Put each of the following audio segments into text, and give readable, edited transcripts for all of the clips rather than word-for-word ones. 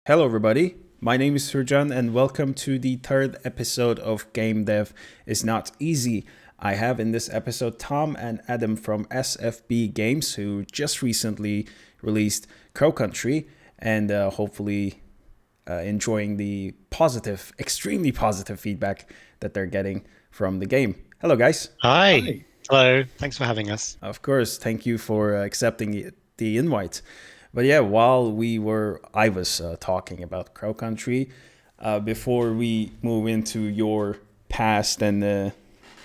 Hello, everybody. My name is Surjan, and welcome to the third episode of Game Dev is Not Easy. I have in this episode Tom and Adam from SFB Games, who just recently released Crow Country, and hopefully enjoying the positive, extremely positive feedback that they're getting from the game. Hello, guys. Hi. Hi. Hello. Thanks for having us. Of course, thank you for accepting the invite. But yeah, while I was talking about Crow Country, before we move into your past and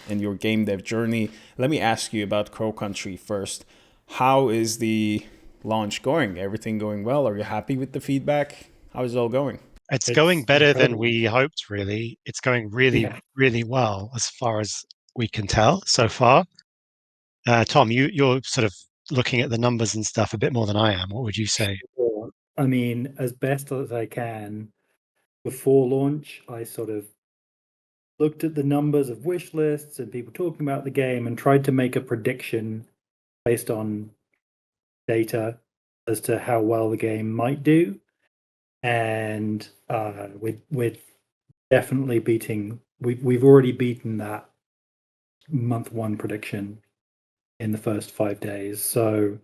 your game dev journey, let me ask you about Crow Country first. How is the launch going? Everything going well? Are you happy with the feedback? How is it all going? It's going It's better than incredible. we hoped, really. It's going really, Yeah. really well as far as we can tell so far. Tom, you're sort of looking at the numbers and stuff a bit more than I am. What would you say? Sure. I mean, as best as I can, before launch, I sort of looked at the numbers of wish lists and people talking about the game and tried to make a prediction based on data as to how well the game might do. And we're definitely beating. We've already beaten that month one prediction in the first 5 days. So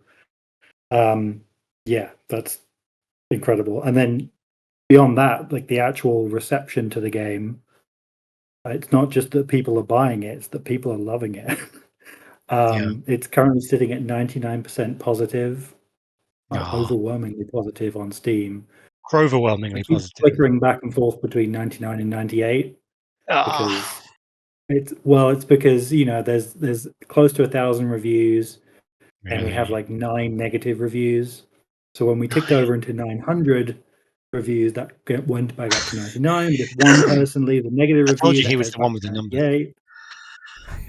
yeah, that's incredible. And then beyond that, like the actual reception to the game, it's not just that people are buying it, it's that people are loving it. Yeah. It's currently sitting at 99% positive, Oh, overwhelmingly positive on Steam. It overwhelmingly keeps positive. flickering back and forth between 99 and 98 Ah, because it's because there's close to 1,000 reviews and we have really? like 9 negative reviews. So when we ticked over into 900 reviews, that went back up to 99. But if one person leaves a negative I told review, you he that was goes the back one with to the numbers. 98.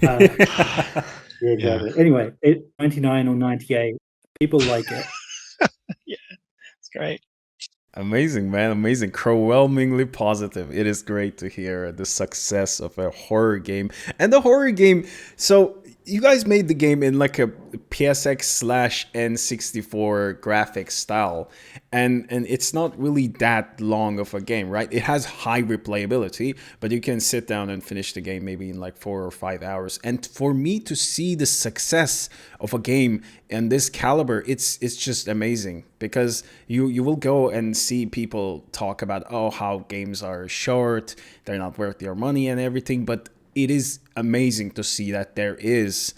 Uh, yeah, Yeah. exactly. Anyway, 99 or 98. People like it. Yeah, it's great. Amazing, man. Amazing. Overwhelmingly positive. It is great to hear the success of a horror game. And the horror game, so you guys made the game in like a PSX slash N64 graphics style. And it's not really that long of a game, right? It has high replayability, but you can sit down and finish the game maybe in like 4 or 5 hours. And for me to see the success of a game in this caliber, it's just amazing because you will go and see people talk about how games are short, they're not worth your money and everything, but it is amazing to see that there is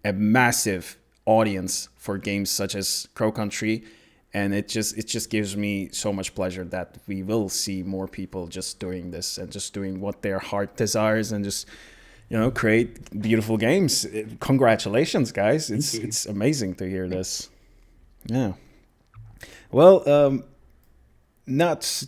a massive audience for games such as Crow Country, and it just gives me so much pleasure that we will see more people just doing this and just doing what their heart desires and just create beautiful games. Congratulations, guys! Thank It's you. it's amazing to hear this. Yeah. Well, not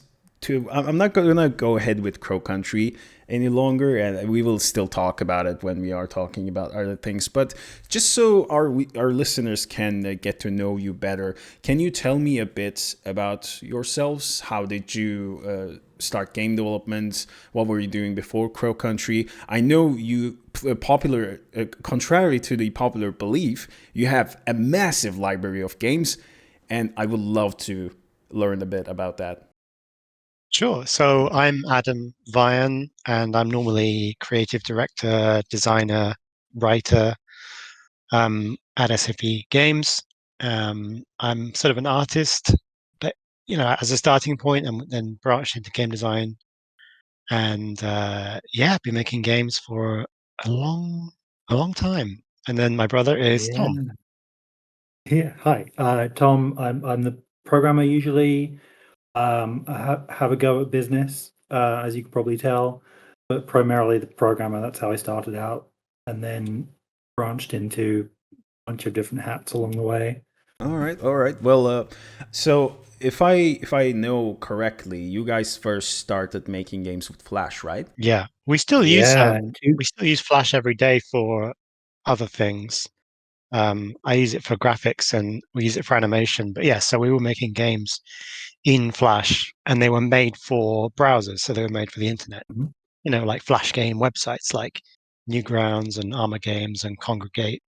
I'm not gonna go ahead with Crow Country any longer, and we will still talk about it when we are talking about other things. But just so our listeners can get to know you better, can you tell me a bit about yourselves? How did you start game development? What were you doing before Crow Country? I know you popular, contrary to the popular belief, you have a massive library of games, and I would love to learn a bit about that. Sure. So I'm Adam Vian, and I'm normally creative director, designer, writer at SFB Games. I'm sort of an artist, but as a starting point, and then branched into game design. And yeah, I've been making games for a long time. And then my brother is Yeah. Tom. Yeah. Hi, Tom. I'm the programmer usually. I have a go at business, as you can probably tell, but primarily the programmer. That's how I started out, and then branched into a bunch of different hats along the way. All right, all right. Well, so if I know correctly, you guys first started making games with Flash, right? Yeah, Yeah, and two. we still use Flash every day for other things. I use it for graphics and we use it for animation. But yeah, so we were making games in Flash and they were made for browsers. So they were made for the internet, Mhm. like Flash game websites like Newgrounds and Armor Games and Congregate.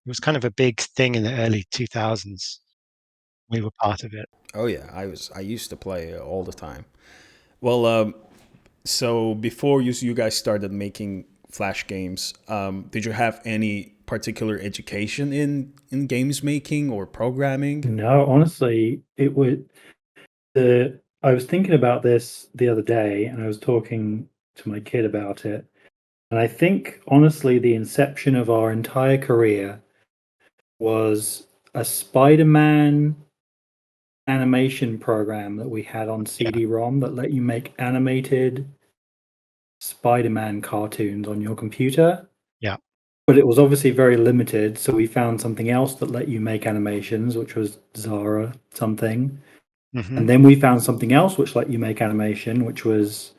It was kind of a big thing in the early 2000s. We were part of it. Oh yeah, I used to play all the time. Well, so before you guys started making Flash games, did you have any particular education in games making or programming? No, honestly, it would the I was thinking about this the other day and I was talking to my kid about it. And I think honestly the inception of our entire career was a Spider-Man animation program that we had on Yeah, CD-ROM that let you make animated Spider-Man cartoons on your computer. yeah. But it was obviously very limited, so we found something else that let you make animations, which was Zara something. Hmm. And then we found something else which let you make animation, which was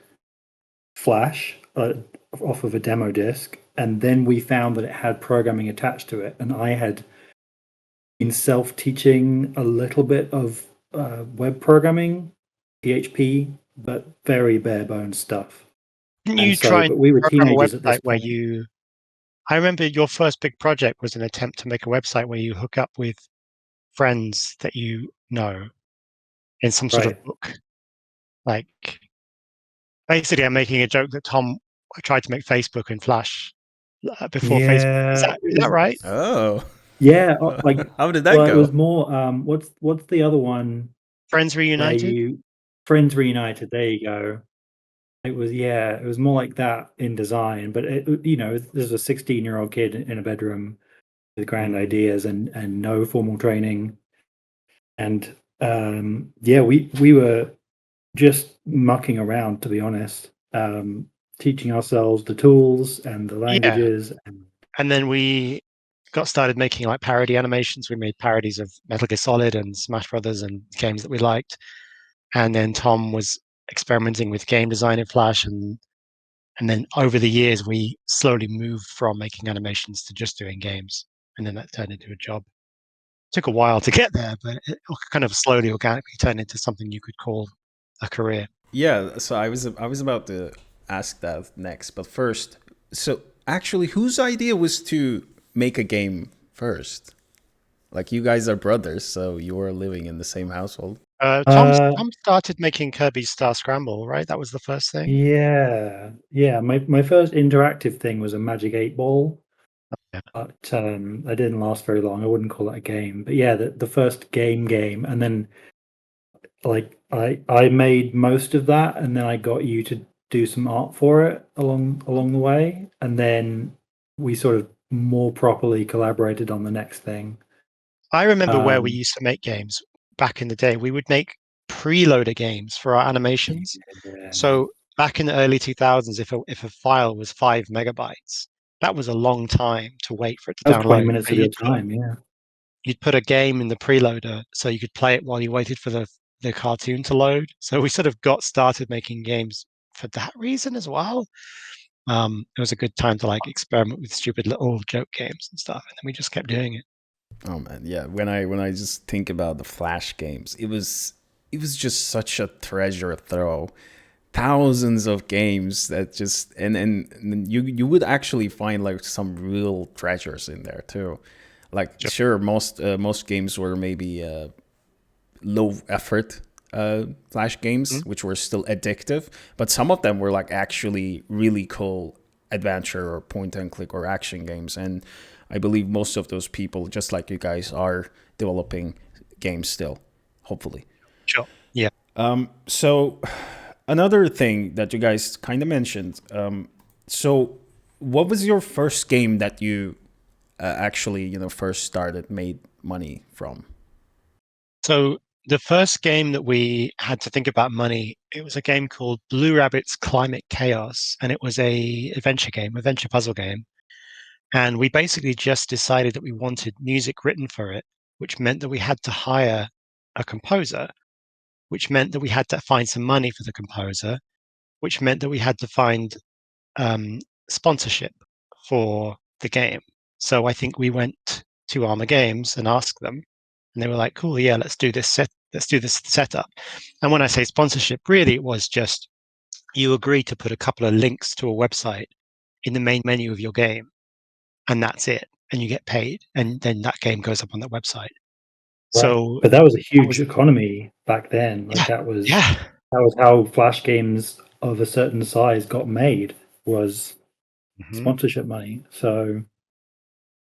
Flash off of a demo disc. And then we found that it had programming attached to it. And I had been self teaching a little bit of web programming, PHP, but very bare bones stuff. Didn't And you so, try and but we were program a teenagers at this website where point. I remember your first big project was an attempt to make a website where you hook up with friends that you know in some sort of Right. book. Like, basically, I'm making a joke that Tom tried to make Facebook and Flash before Facebook. Yeah. Is that right? Oh, Yeah. Like, how did that well, it go? was more, what's the other one Friends where Reunited? you, Friends Reunited, there you go. It was, yeah, it was more like that in design, but there's a 16-year-old kid in a bedroom with grand ideas and no formal training. And yeah, we were just mucking around, to be honest, teaching ourselves the tools and the Yeah. languages. And And then we got started making like parody animations. We made parodies of Metal Gear Solid and Smash Brothers and games that we liked. And then Tom was experimenting with game design in Flash, and then over the years we slowly moved from making animations to just doing games, and then that turned into a job. Took a while to get there, but it kind of slowly, organically turned into something you could call a career. Yeah, so I was about to ask that next, but first, so actually, whose idea was to make a game first? Like you guys are brothers, so you were living in the same household. uh, Tom started making Kirby's Star Scramble, right? That was the first thing. yeah, my first interactive thing was a Magic 8 Ball, Yeah, but I didn't last very long. I wouldn't call it a game, but yeah, the first game, and then like I made most of that, and then I got you to do some art for it along the way, and then we sort of more properly collaborated on the next thing. I remember where we Um, used to make games back in the day. We would make preloader games for our animations. yeah, So back in the early 2000s, if a file was 5 megabytes, that was a long time to wait for it to that was 20 download. minutes So of your time. Yeah. you'd put a game in the preloader so you could play it while you waited for the cartoon to load. So we sort of got started making games for that reason as well. It was a good time to like experiment with stupid little joke games and stuff, and then we just kept doing it. Oh man, yeah. When I just think about the Flash games, it was just such a treasure trove. Thousands of games that just and you would actually find like some real treasures in there too. Like Sure. sure, most games were maybe low effort Flash games, Mhm. which were still addictive, but some of them were like actually really cool adventure or point and click or action games. And I believe most of those people, just like you guys, are developing games still, hopefully. Sure. Yeah. So another thing that you guys kind of mentioned. So what was your first game that you actually, first started made money from? So the first game that we had to think about money, it was a game called Blue Rabbit's Climate Chaos, and it was a adventure game, adventure puzzle game. And we basically just decided that we wanted music written for it, which meant that we had to hire a composer, which meant that we had to find some money for the composer, which meant that we had to find sponsorship for the game. So I think we went to Arma Games and asked them, and they were like, "Cool, yeah, let's do this setup." And when I say sponsorship, really it was just you agree to put a couple of links to a website in the main menu of your game, and that's it, and you get paid, and then that game goes up on that website. So But that was a that huge was economy back then. Like yeah, that was yeah. how flash games of a certain size got made, was Mhm. sponsorship money. So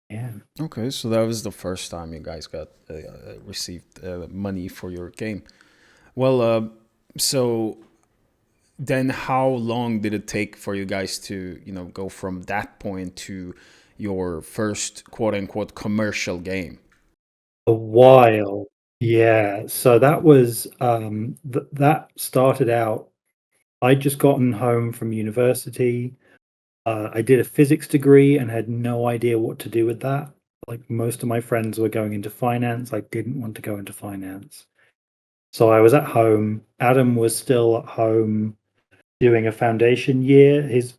yeah. Okay, so that was the first time you guys got received money for your game. Well, so then how long did it take for you guys to, go from that point to your first quote unquote commercial game? A while. Yeah. So that was that started out. I'd just gotten home from university. I did a physics degree and had no idea what to do with that. Like most of my friends were going into finance. I didn't want to go into finance. So I was at home. Adam was still at home doing a foundation year. His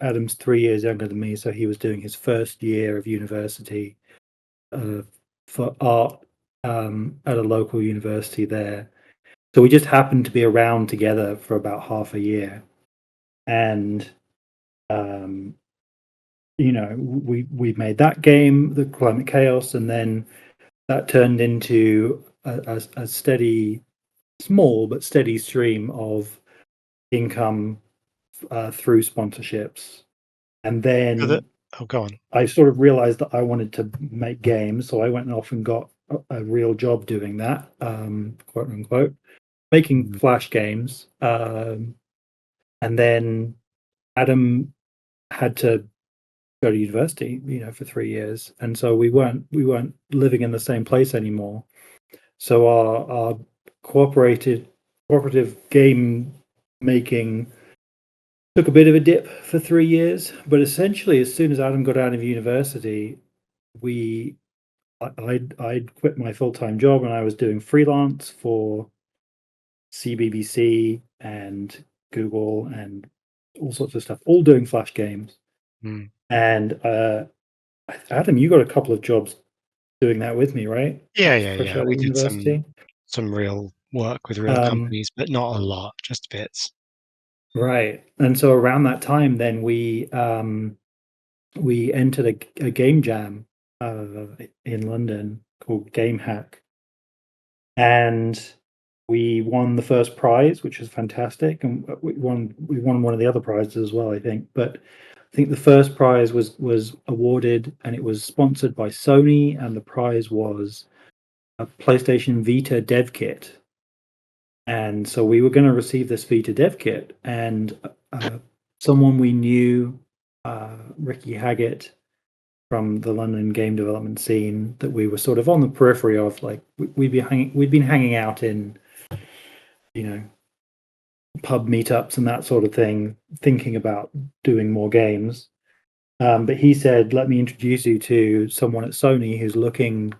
Adam's 3 years younger than me, so he was doing his first year of university uh, for art at a local university there. So we just happened to be around together for about half a year, and um, we made that game, the Climate Chaos, and then that turned into a steady, small but steady stream of income through sponsorships. And So that then oh, go on. I sort of realized that I wanted to make games, so I went off and got a real job doing that, quote unquote, making Mm. Flash games. And then Adam had to go to university, for 3 years, and so we weren't living in the same place anymore. So our cooperative game making took a bit of a dip for 3 years, but essentially, as soon as Adam got out of university, we I'd quit my full time job and I was doing freelance for CBBC and Google and all sorts of stuff, all doing Flash games. Mm. And Adam, you got a couple of jobs doing that with me, right? Yeah, Like yeah, fresh yeah. out of We did university. some real work with real Um, companies, but not a lot, just bits. right. And so around that time, then we entered a game jam in London called Game Hack, and we won the first prize, which was fantastic, and we won one of the other prizes as well, I think. But I think the first prize was awarded, and it was sponsored by Sony, and the prize was a PlayStation Vita dev kit. And so we were going to receive this Vita dev kit, and someone we knew, Ricky Haggett, from the London game development scene, that we were sort of on the periphery of. Like we'd been hanging out in, you know, pub meetups and that sort of thing, thinking about doing more games. But he said, "Let me introduce you to someone at Sony who's looking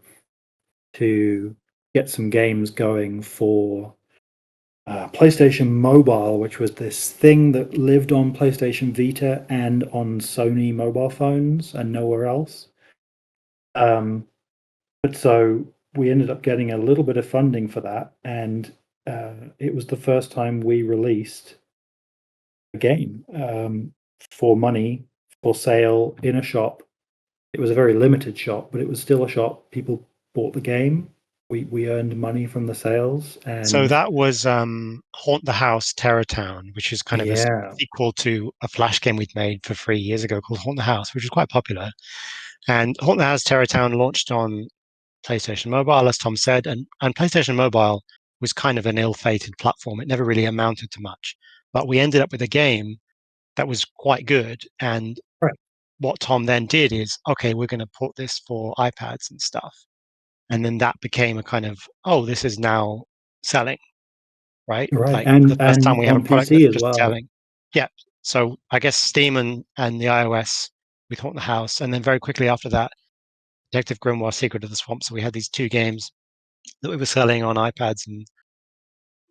to get some games going for PlayStation Mobile, which was this thing that lived on PlayStation Vita and on Sony mobile phones and nowhere else." Um, but so we ended up getting a little bit of funding for that, and it was the first time we released a game for money, for sale in a shop. It was a very limited shop, but it was still a shop. People bought the game. We earned money from the sales, So and that was Haunt the House Terror Town, which is kind of a yeah, sequel to a Flash game we'd made for 3 years ago called Haunt the House, which was quite popular. And Haunt the House Terror Town launched on PlayStation Mobile, as Tom said, and PlayStation Mobile was kind of an ill-fated platform. It never really amounted to much. But we ended up with a game that was quite good. And right, what Tom then did is, okay, we're going to put this for iPads and stuff. And then that became a kind of, oh, this is now selling, right? right, Like for the first time and we have a on product that's PC as just well. selling. Yeah. So I guess Steam and the iOS with Haunt the House. And then very quickly after that, Detective Grimoire Secret of the Swamp. So we had these two games that we were selling on iPads and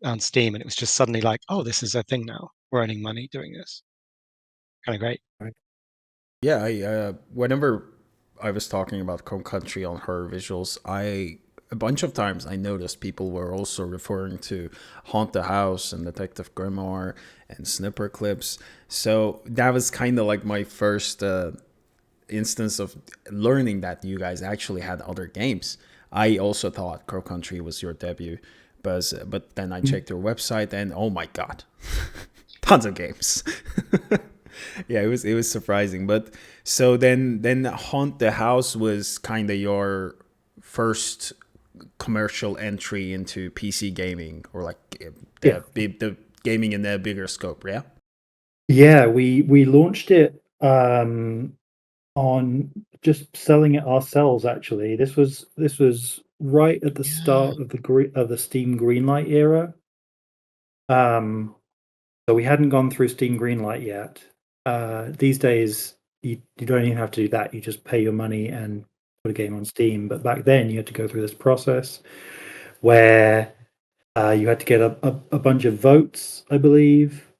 on Steam. And it was just suddenly like, oh, this is a thing now. We're earning money doing this. Kind of great. Right. Yeah, whenever I was talking about Home Country on Horror Visuals, a bunch of times I noticed people were also referring to Haunt the House and Detective Grimoire and Snipper Clips. So that was kind of like my first instance of learning that you guys actually had other games. I also thought Crow Country was your debut, but then I checked your website and oh my god, tons of games. Yeah, it was surprising. But so then Haunt the House was kind of your first commercial entry into PC gaming, or like Yeah. the gaming in a bigger scope. Yeah. Yeah, we launched it on just selling it ourselves. Actually, this was right at the Yeah. start of the Steam Greenlight era. So we hadn't gone through Steam Greenlight yet. These days, you don't even have to do that. You just pay your money and put a game on Steam. But back then, you had to go through this process where you had to get a bunch of votes, I believe,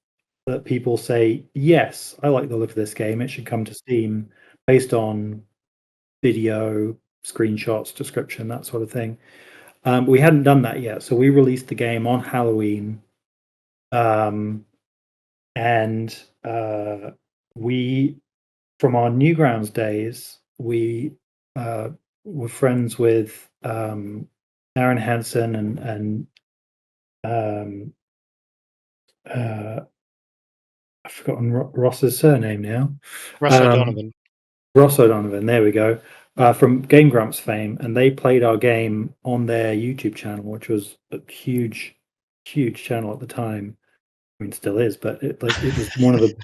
that people say, yes, I like the look of this game. It should come to Steam based on video, screenshots, description, that sort of thing. We hadn't done that yet. So we released the game on Halloween. And we, from our Newgrounds days, we were friends with Aaron Hansen and I've forgotten Ross's surname now. Russ O'Donovan. Ross O'Donovan, there we go. From Game Grumps fame, and they played our game on their YouTube channel, which was a huge channel at the time. I mean, still is, but it was one of the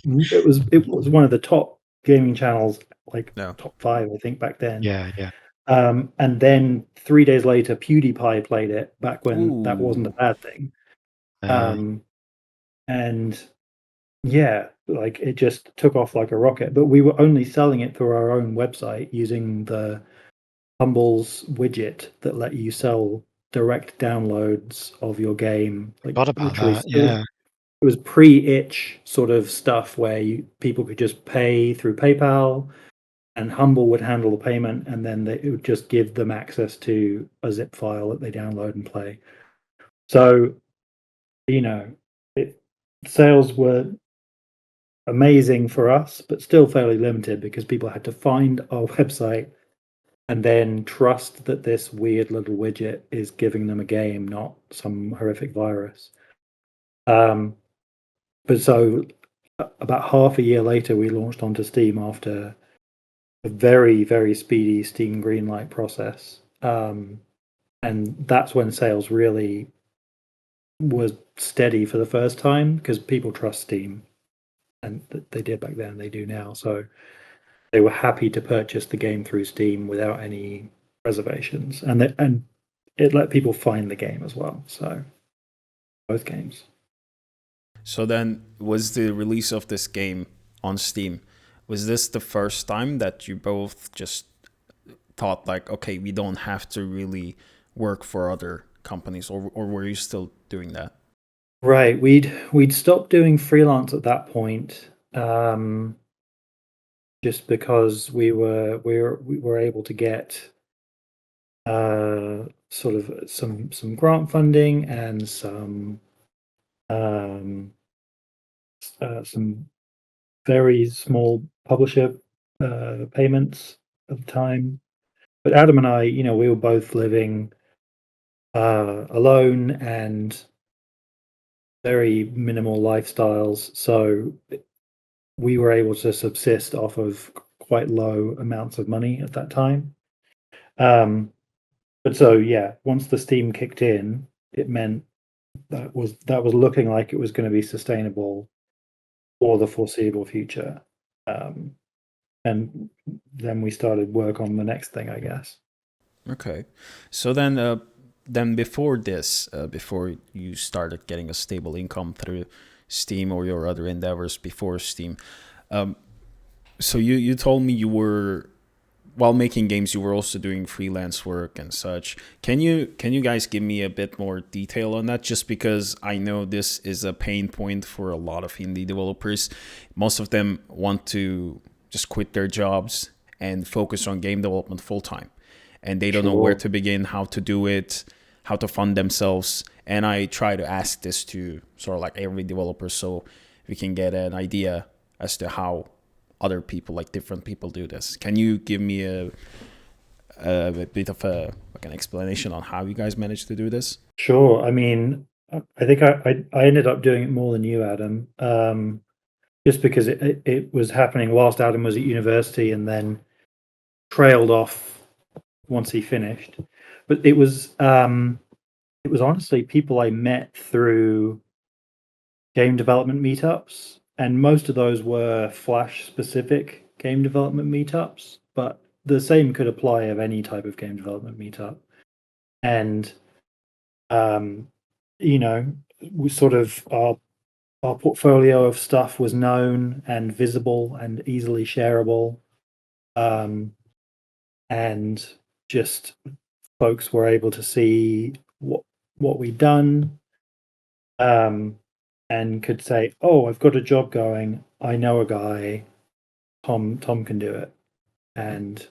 it was one of the top gaming channels, like No. top 5, I think, back then. Yeah. And then 3 days later, PewDiePie played it back when that wasn't a bad thing. And yeah, like it just took off like a rocket. But we were only selling it through our own website using the Humble's widget that let you sell direct downloads of your game. Like, Forgot about that. Yeah. It was pre-itch sort of stuff where people could just pay through PayPal, and Humble would handle the payment, and then it would just give them access to a zip file that they download and play. So, sales were amazing for us, but still fairly limited because people had to find our website and then trust that this weird little widget is giving them a game, not some horrific virus. But so about half a year later, we launched onto Steam after a very, very speedy Steam Greenlight process. And that's when sales really was steady for the first time because people trust Steam. And they did back then, they do now. So they were happy to purchase the game through Steam without any reservations. And it let people find the game as well. So both games. So then, was the release of this game on Steam, was this the first time that you both just thought like, okay, we don't have to really work for other companies, or were you still doing that? Right, we'd stopped doing freelance at that point, just because we were able to get sort of some grant funding and some very small publisher payments at the time. But Adam and I, we were both living alone and very minimal lifestyles, so we were able to subsist off of quite low amounts of money at that time. But so yeah, once the Steam kicked in, it meant that was looking like it was going to be sustainable for the foreseeable future. And then we started work on the next thing, I guess. Okay, so then before this, before you started getting a stable income through Steam or your other endeavors before Steam, so you told me you were, while making games, you were also doing freelance work and such. Can you guys give me a bit more detail on that? Just because I know this is a pain point for a lot of indie developers. Most of them want to just quit their jobs and focus on game development full time, and they don't know where to begin, how to do it, how to fund themselves. And I try to ask this to sort of like every developer so we can get an idea as to how other people, like different people, do this. Can you give me a bit of an explanation on how you guys managed to do this? Sure. I mean, I think I ended up doing it more than you, Adam, just because it was happening whilst Adam was at university and then trailed off once he finished. But it was honestly people I met through game development meetups, and most of those were Flash specific game development meetups, but the same could apply of any type of game development meetup. And you know, we sort of our portfolio of stuff was known and visible and easily shareable, and just folks were able to see what we'd done, and could say, "Oh, I've got a job going. I know a guy. Tom can do it." And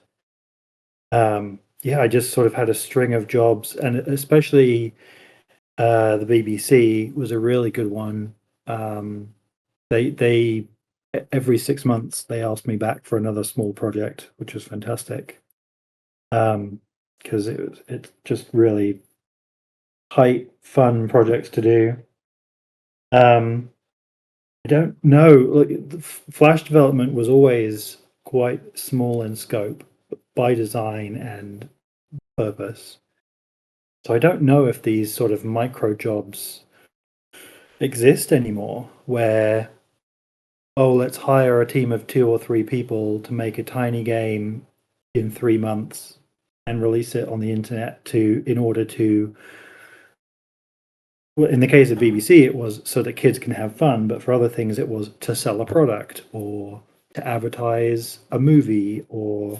yeah, I just sort of had a string of jobs, and especially the BBC was a really good one. They every 6 months they asked me back for another small project, which was fantastic. Because it's just really tight, fun projects to do. I don't know. Like, the Flash development was always quite small in scope by design and purpose. So I don't know if these sort of micro jobs exist anymore, where, oh, let's hire a team of 2 or 3 people to make a tiny game in 3 months and release it on the internet in order to, well, in the case of BBC, it was so that kids can have fun, but for other things, it was to sell a product or to advertise a movie, or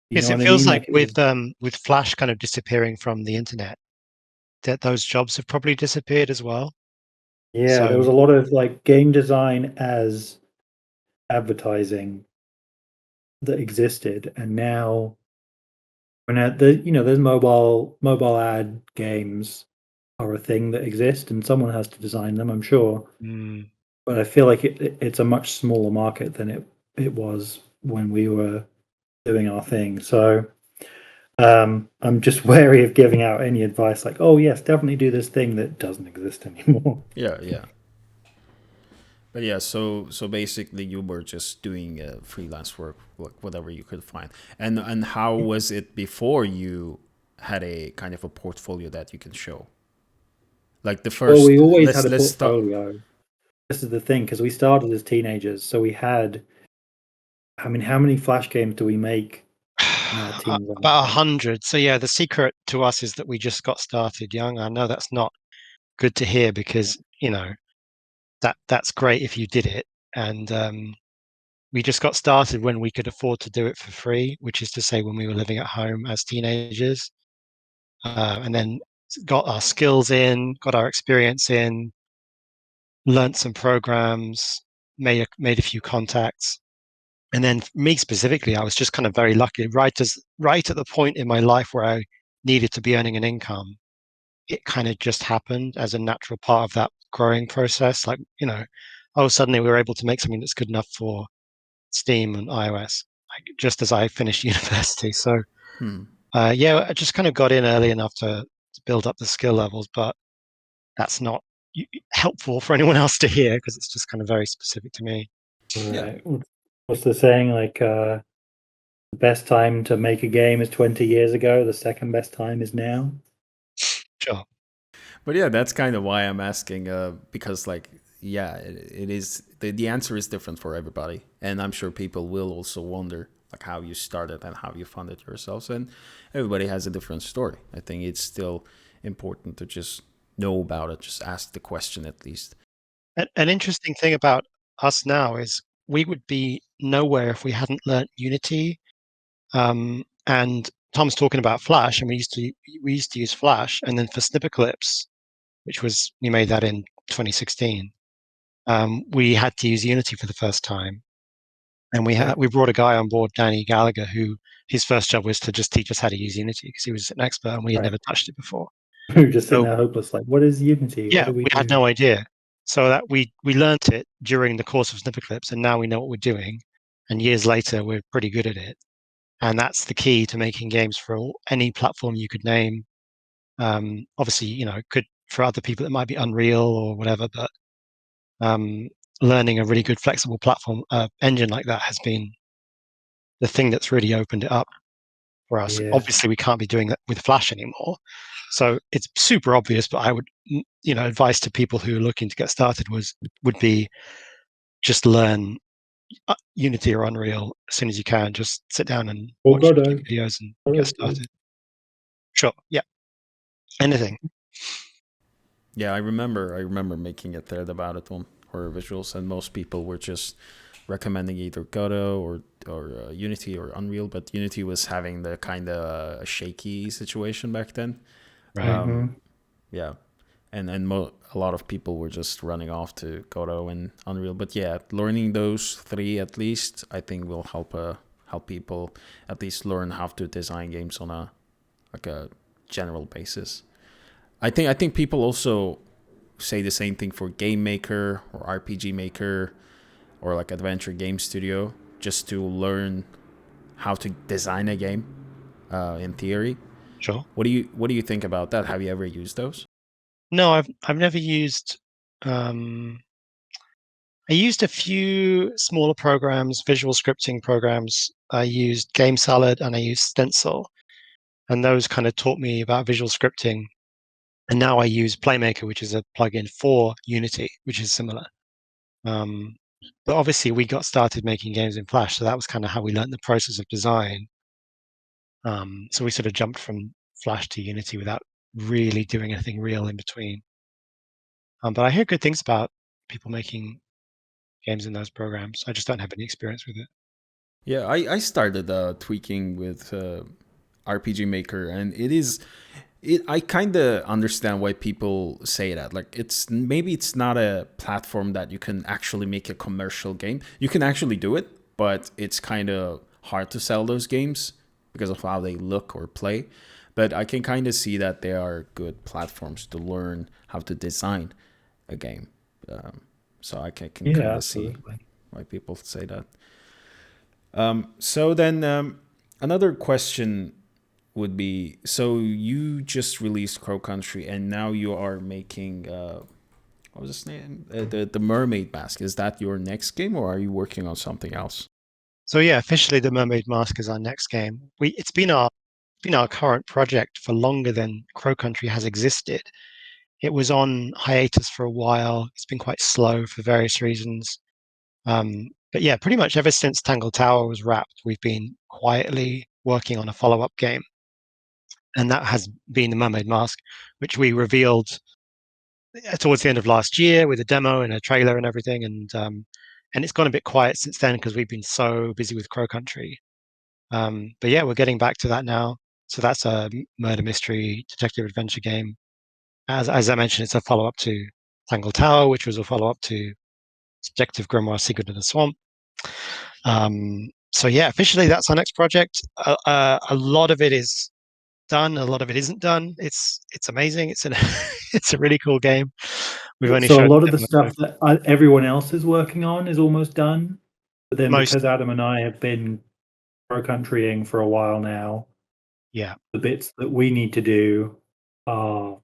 you Yes, know it what I feels mean? like Like, it was, with Flash kind of disappearing from the internet, that those jobs have probably disappeared as well. yeah, there So was a lot of like game design as advertising that existed, and now when there's mobile ad games are a thing that exist, and someone has to design them, I'm sure. But I feel like it's a much smaller market than it was when we were doing our thing. So I'm just wary of giving out any advice like, oh yes, definitely do this thing that doesn't exist anymore. Yeah, yeah. But yeah, so basically you were just doing freelance work, whatever you could find. And how was it before you had a kind of a portfolio that you can show? Like the Well, first, we always had a let's start. portfolio. This is the thing, because we started as teenagers, so we had. I mean, how many Flash games do we make in our teens on about average? 100. So yeah, the secret to us is that we just got started young. I know that's not good to hear because that's great if you did it, and we just got started when we could afford to do it for free, which is to say when we were living at home as teenagers, and then got our skills in, got our experience in, learnt some programs, made a few contacts. And then me specifically, I was just kind of very lucky. Right at the point in my life where I needed to be earning an income, it kind of just happened as a natural part of that growing process. Like, oh, suddenly we were able to make something that's good enough for Steam and iOS, like just as I finished university. So, yeah, I just kind of got in early enough to build up the skill levels, but that's not helpful for anyone else to hear because it's just kind of very specific to me. Yeah. Right. What's the saying? Like, the best time to make a game is 20 years ago. The second best time is now. Sure. But yeah, that's kind of why I'm asking, because like, yeah, it is the answer is different for everybody, and I'm sure people will also wonder like how you started and how you funded yourselves, and everybody has a different story. I think it's still important to just know about it, just ask the question at least. An interesting thing about us now is we would be nowhere if we hadn't learnt Unity. And Tom's talking about Flash, and we used to use Flash, and then for snipper clips, which was we made that in 2016. We had to use Unity for the first time, and we brought a guy on board, Danny Gallagher, who his first job was to just teach us how to use Unity because he was an expert and we had Right. never touched it before. We were just sitting So there hopeless, like, what is Unity? What yeah, do we we had do? no idea. So that we learnt it during the course of snipper clips, and now we know what we're doing. And years later, we're pretty good at it. and that's the key to making games for any platform you could name. Obviously, it could for other people it might be Unreal or whatever, but learning a really good flexible platform engine like that has been the thing that's really opened it up for us. Yeah. Obviously, we can't be doing that with Flash anymore, so it's super obvious. But I would, advice to people who are looking to get started would be just learn Unity or Unreal as soon as you can. Just sit down and Or watch Godot. YouTube videos and get started. Sure, yeah, anything. Yeah, I remember making a thread about it on horror visuals, and most people were just recommending either Godot or Unity or Unreal, but Unity was having the kind of shaky situation back then. Right. Yeah, and a lot of people were just running off to Godot and Unreal. But yeah, learning those three at least, I think will help people at least learn how to design games on a general basis. I think people also say the same thing for Game Maker or RPG Maker or like Adventure Game Studio, just to learn how to design a game in theory. Sure. What do you think about that? Have you ever used those? No, I've never used. I used a few smaller programs, visual scripting programs. I used Game Salad and I used Stencil, and those kind of taught me about visual scripting. And now I use Playmaker, which is a plugin for Unity, which is similar. But obviously, we got started making games in Flash, so that was kind of how we learned the process of design. So we sort of jumped from Flash to Unity without really doing anything real in between. But I hear good things about people making games in those programs. I just don't have any experience with it. Yeah, I started tweaking with RPG Maker, and I kind of understand why people say that. Like, maybe it's not a platform that you can actually make a commercial game. You can actually do it, but it's kind of hard to sell those games because of how they look or play. But I can kind of see that they are good platforms to learn how to design a game. So I can kind of see why people say that. So then another question would be, so you just released Crow Country and now you are making what was his name, the Mermaid Mask. Is that your next game, or are you working on something else? So yeah, officially the Mermaid Mask is our next game. It's been our current project for longer than Crow Country has existed. It was on hiatus for a while. It's been quite slow for various reasons. But yeah, pretty much ever since Tangle Tower was wrapped, we've been quietly working on a follow-up game. And that has been the Mermaid Mask, which we revealed towards the end of last year with a demo and a trailer and everything. And it's gone a bit quiet since then because we've been so busy with Crow Country. But yeah, we're getting back to that now. So that's a murder mystery detective adventure game. As I mentioned, it's a follow-up to Tangle Tower, which was a follow-up to Detective Grimoire Secret of the Swamp. So yeah, officially that's our next project. A lot of it is done. A lot of it isn't done. It's amazing. It's it's a really cool game. We've only So a showed lot of the demo. stuff that everyone else is working on is almost done. But then Most, because Adam and I have been pro countrying for a while now, yeah, the bits that we need to do are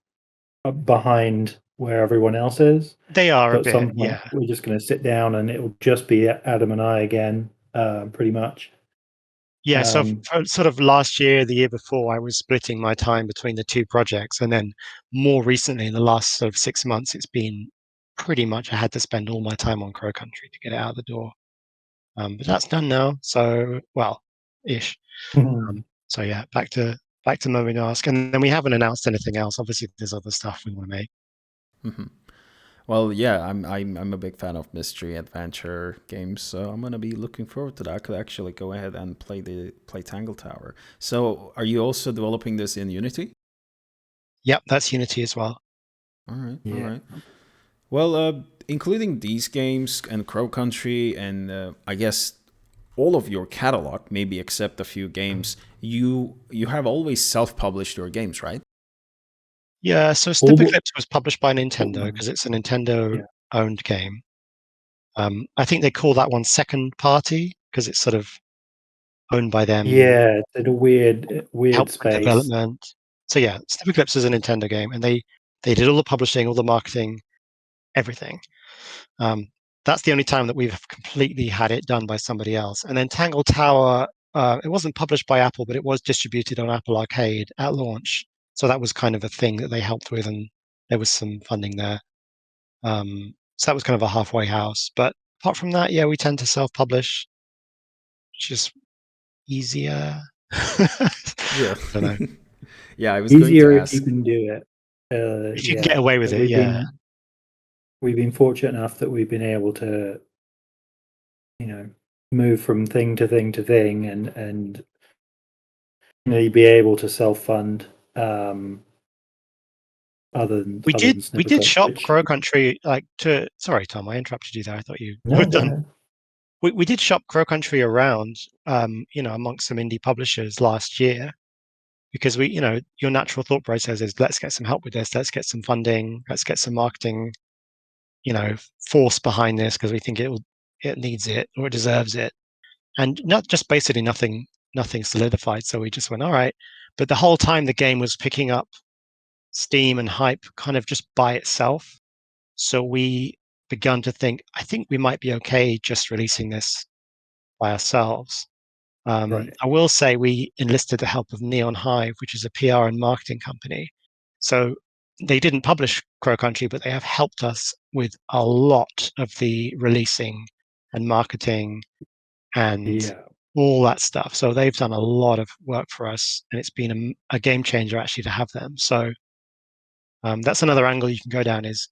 behind where everyone else is. they are So a at bit, some point, yeah. we're just going to sit down and it will just be Adam and I again, pretty much. Yeah, so for sort of last year, the year before, I was splitting my time between the two projects. And then more recently, in the last sort of 6 months, it's been pretty much I had to spend all my time on Crow Country to get it out the door. But that's done now. So, well, ish. So yeah, back to Mermaid Mask. And then we haven't announced anything else. Obviously, there's other stuff we want to make. Mm-hmm. Well, yeah, I'm a big fan of mystery adventure games, so I'm gonna be looking forward to that. I could actually go ahead and play Tangle Tower. So, are you also developing this in Unity? Yep, that's Unity as well. All right, Yeah. all right. Well, including these games and Crow Country, and I guess all of your catalog, maybe except a few games, you have always self-published your games, right? Yeah, so Snipperclips was published by Nintendo because it's a Nintendo-owned game. I think they call that one second party because it's sort of owned by them. Yeah, it's in a weird Help with space. development. So yeah, Snip Eclipse is a Nintendo game, and they did all the publishing, all the marketing, everything. That's the only time that we've completely had it done by somebody else. And then Tangle Tower, it wasn't published by Apple, but it was distributed on Apple Arcade at launch. So that was kind of a thing that they helped with, and there was some funding there. So that was kind of a halfway house. But apart from that, yeah, we tend to self-publish, which is easier. Yeah. I don't know. Yeah, I was going Easier to if ask. you can do it. If you can get away with it, yeah. We've been fortunate enough that we've been able to, move from thing to thing to thing, and be able to self-fund. Other than We did Snipperclips, shop which... Crow Country sorry, Tom, I interrupted you there. I thought you No, were go done. ahead. We did shop Crow Country around, amongst some indie publishers last year, because your natural thought process is, let's get some help with this, let's get some funding, let's get some marketing, force behind this, because we think it needs it or it deserves it, and not just basically nothing solidified. So we just went, all right, but the whole time the game was picking up steam and hype, kind of just by itself. So we begun to think, I think we might be okay just releasing this by ourselves. Right. I will say we enlisted the help of Neon Hive, which is a PR and marketing company. So they didn't publish Crow Country, but they have helped us with a lot of the releasing and marketing and all that stuff. So they've done a lot of work for us, and it's been a game changer actually to have them. So that's another angle you can go down, is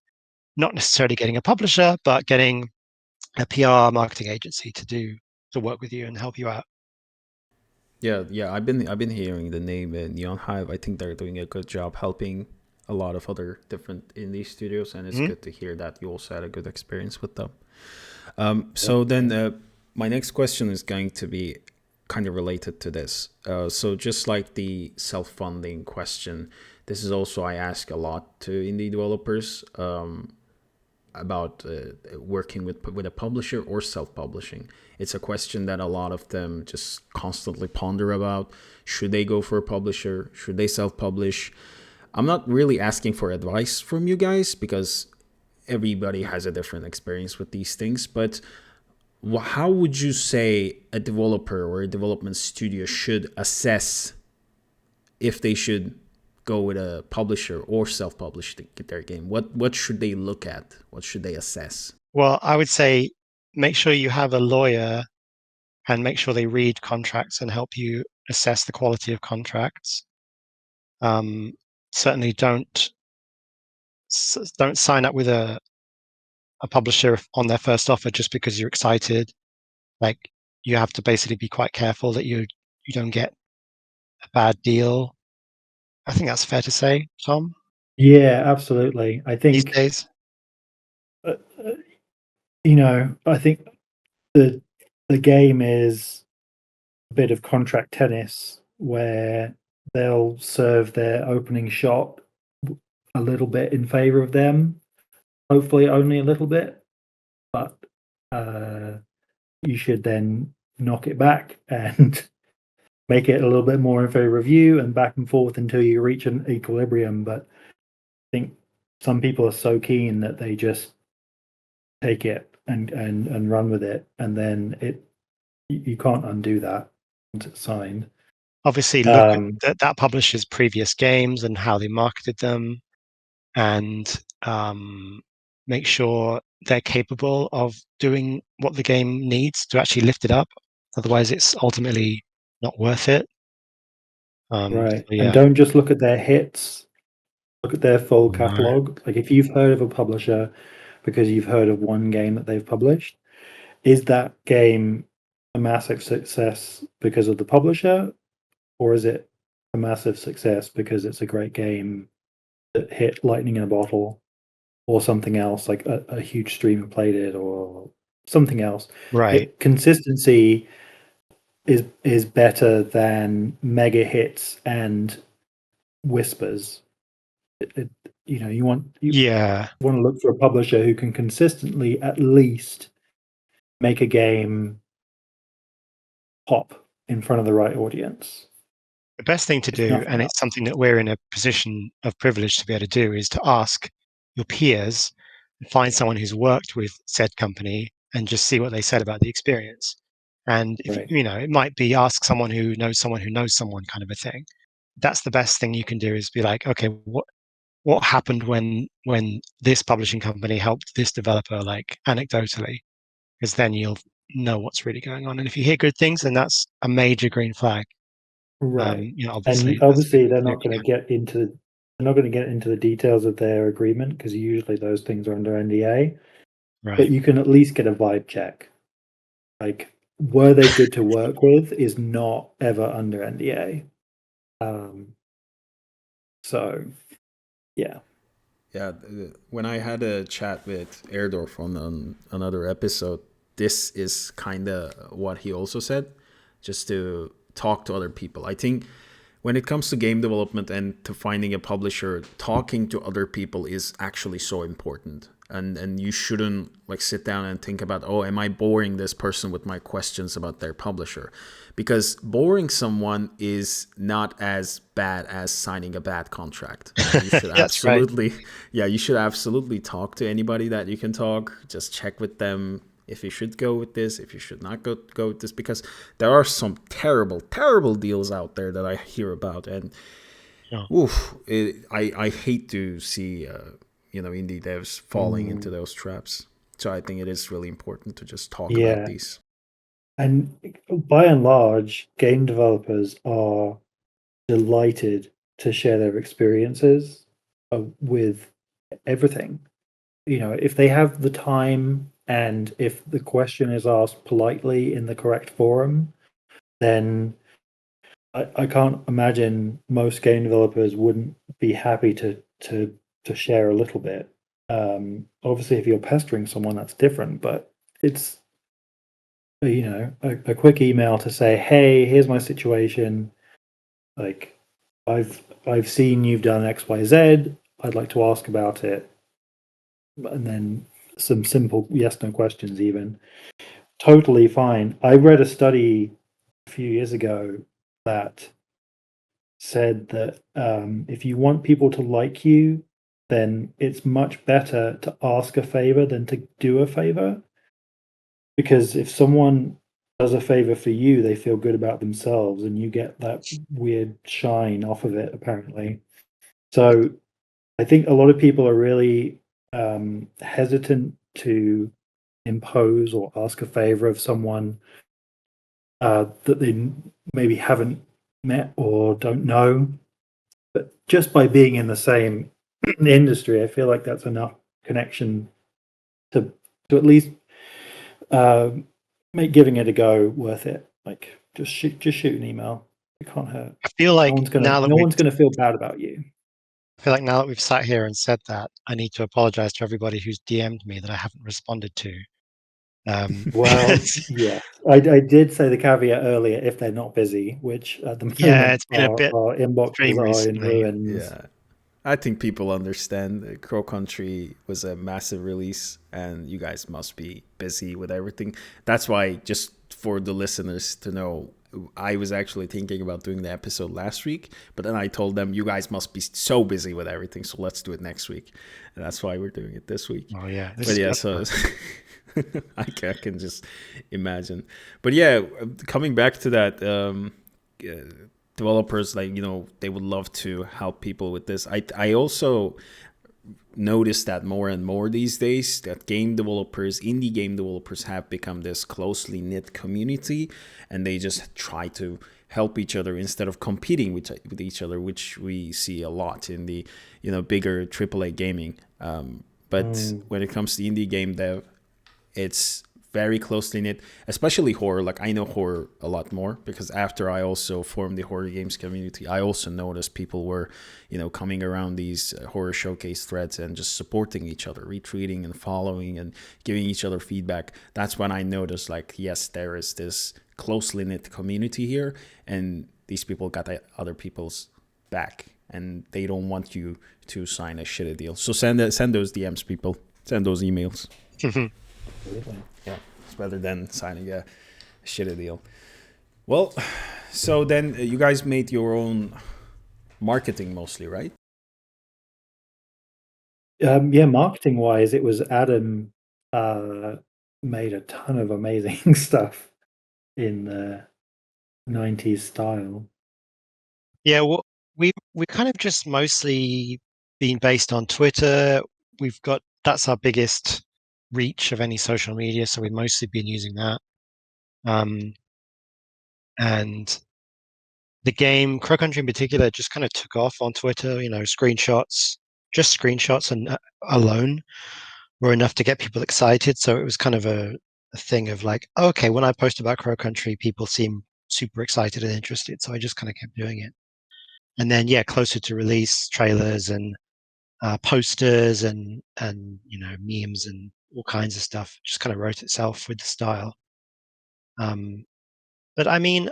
not necessarily getting a publisher, but getting a PR marketing agency to work with you and help you out. Yeah. I've been hearing the name Neon Hive. I think they're doing a good job helping a lot of other different indie studios, and it's good to hear that you also had a good experience with them. Then my next question is going to be kind of related to this. So just like the self-funding question, this is also I ask a lot to indie developers about working with a publisher or self-publishing. It's a question that a lot of them just constantly ponder about. Should they go for a publisher? Should they self-publish? I'm not really asking for advice from you guys, because everybody has a different experience with these things. But how would you say a developer or a development studio should assess if they should go with a publisher or self-publish their game? What should they look at? What should they assess? Well, I would say make sure you have a lawyer, and make sure they read contracts and help you assess the quality of contracts. Certainly don't sign up with a publisher on their first offer just because you're excited. Like, you have to basically be quite careful that you don't get a bad deal. I think that's fair to say, Tom. Yeah, absolutely. I These think days, I think the game is a bit of contract tennis, where they'll serve their opening shot a little bit in favor of them, hopefully only a little bit, but you should then knock it back and make it a little bit more in favor of you, and back and forth until you reach an equilibrium. But I think some people are so keen that they just take it and run with it, and then you can't undo that once it's signed. obviously, look at that publisher's previous games and how they marketed them, and make sure they're capable of doing what the game needs to actually lift it up. Otherwise, it's ultimately not worth it. Right. So, yeah. And don't just look at their hits, look at their full catalogue. Like, if you've heard of a publisher because you've heard of one game that they've published, is that game a massive success because of the publisher, or is it a massive success because it's a great game that hit lightning in a bottle, or something else, like a huge streamer played it, or something else? Right. Consistency is better than mega hits and whispers. You want to look for a publisher who can consistently at least make a game pop in front of the right audience. The best thing to do, nothing and it's something that we're in a position of privilege to be able to do, is to ask your peers and find someone who's worked with said company and just see what they said about the experience. And if Right. it might be ask someone who knows someone kind of a thing. That's the best thing you can do, is be like, okay, what happened when this publishing company helped this developer, like anecdotally, because then you'll know what's really going on. And if you hear good things, then that's a major green flag. Right. Obviously, And that's obviously what they're you do not if you going to can. get into the details of their agreement, because usually those things are under NDA. But Right. you can at least get a vibe check. Like, were they good to work with is not ever under NDA. So yeah. Yeah, when I had a chat with Erdorf on another episode, this is kind of what he also said, just to talk to other people. I think when it comes to game development and to finding a publisher, talking to other people is actually so important. And you shouldn't like sit down and think about, oh, am I boring this person with my questions about their publisher? Because boring someone is not as bad as signing a bad contract. You should That's right. absolutely, yeah, you should absolutely talk to anybody that you can talk. Just check with them if you should go with this, if you should not go with this, because there are some terrible deals out there that I hear about, and Yeah. I hate to see indie devs falling into those traps. So I think it is really important to just talk about Yeah. these. And by and large, game developers are delighted to share their experiences with everything. If they have the time and if the question is asked politely in the correct forum, then I can't imagine most game developers wouldn't be happy to share a little bit. Obviously, if you're pestering someone, that's different, but it's a quick email to say, hey, here's my situation. Like, I've seen you've done XYZ. I'd like to ask about it. And then some simple yes no questions, even. Totally fine. I read a study a few years ago that said that if you want people to like you, then it's much better to ask a favor than to do a favor. Because if someone does a favor for you, they feel good about themselves and you get that weird shine off of it, apparently. So I think a lot of people are really hesitant to impose or ask a favor of someone that they maybe haven't met or don't know. But just by being in the same industry, I feel like that's enough connection to at least make giving it a go worth it. Like just shoot an email. It can't hurt. I feel like No one's gonna feel bad about you. now that we've sat here and said that, I need to apologize to everybody who's DM'd me that I haven't responded to. Well, yeah, I did say the caveat earlier, if they're not busy, which at the yeah, moment it's been a bit our inboxes extreme are in recently. ruins. Yeah, I think people understand. Crow Country was a massive release, and you guys must be busy with everything. That's why, just for the listeners to know, I was actually thinking about doing the episode last week, but then I told them, you guys must be so busy with everything, so let's do it next week. And that's why we're doing it this week. Oh yeah, But yeah, so I can just imagine. But yeah, coming back to that, developers, like, they would love to help people with this. I also noticed that more and more these days that indie game developers have become this closely knit community, and they just try to help each other instead of competing with each other, which we see a lot in the bigger AAA gaming. But when it comes to indie game dev, it's very closely knit, especially horror. Like, I know horror a lot more because after I also formed the horror games community, I also noticed people were, coming around these horror showcase threads and just supporting each other, retweeting and following and giving each other feedback. That's when I noticed, like, yes, there is this closely knit community here, and these people got other people's back, and they don't want you to sign a shitty deal. So send those DMs, people. Send those emails. Absolutely. Yeah, rather than signing a shitty deal. Well, so then you guys made your own marketing mostly, right? Yeah, marketing wise, it was Adam made a ton of amazing stuff in the 90s style. Yeah, well, we kind of just mostly been based on Twitter. That's our biggest reach of any social media, so we've mostly been using that. And the game, Crow Country in particular, just kind of took off on Twitter. Just screenshots and alone were enough to get people excited. So it was kind of a thing of like, oh, okay, when I post about Crow Country, people seem super excited and interested. So I just kind of kept doing it. And then, yeah, closer to release, trailers and posters and memes and all kinds of stuff just kind of wrote itself with the style. But I mean,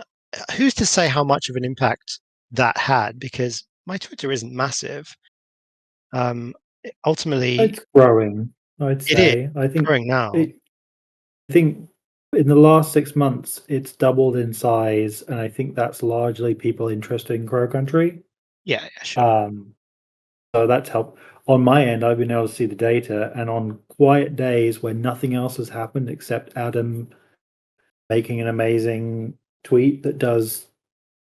who's to say how much of an impact that had? Because my Twitter isn't massive. Ultimately, It's growing, I'd it is say. I think growing now. it, I think in the last 6 months, it's doubled in size, and I think that's largely people interested in Crow Country. Yeah, yeah, sure. Um, so that's helped. On my end, I've been able to see the data, and on quiet days when nothing else has happened except Adam making an amazing tweet that does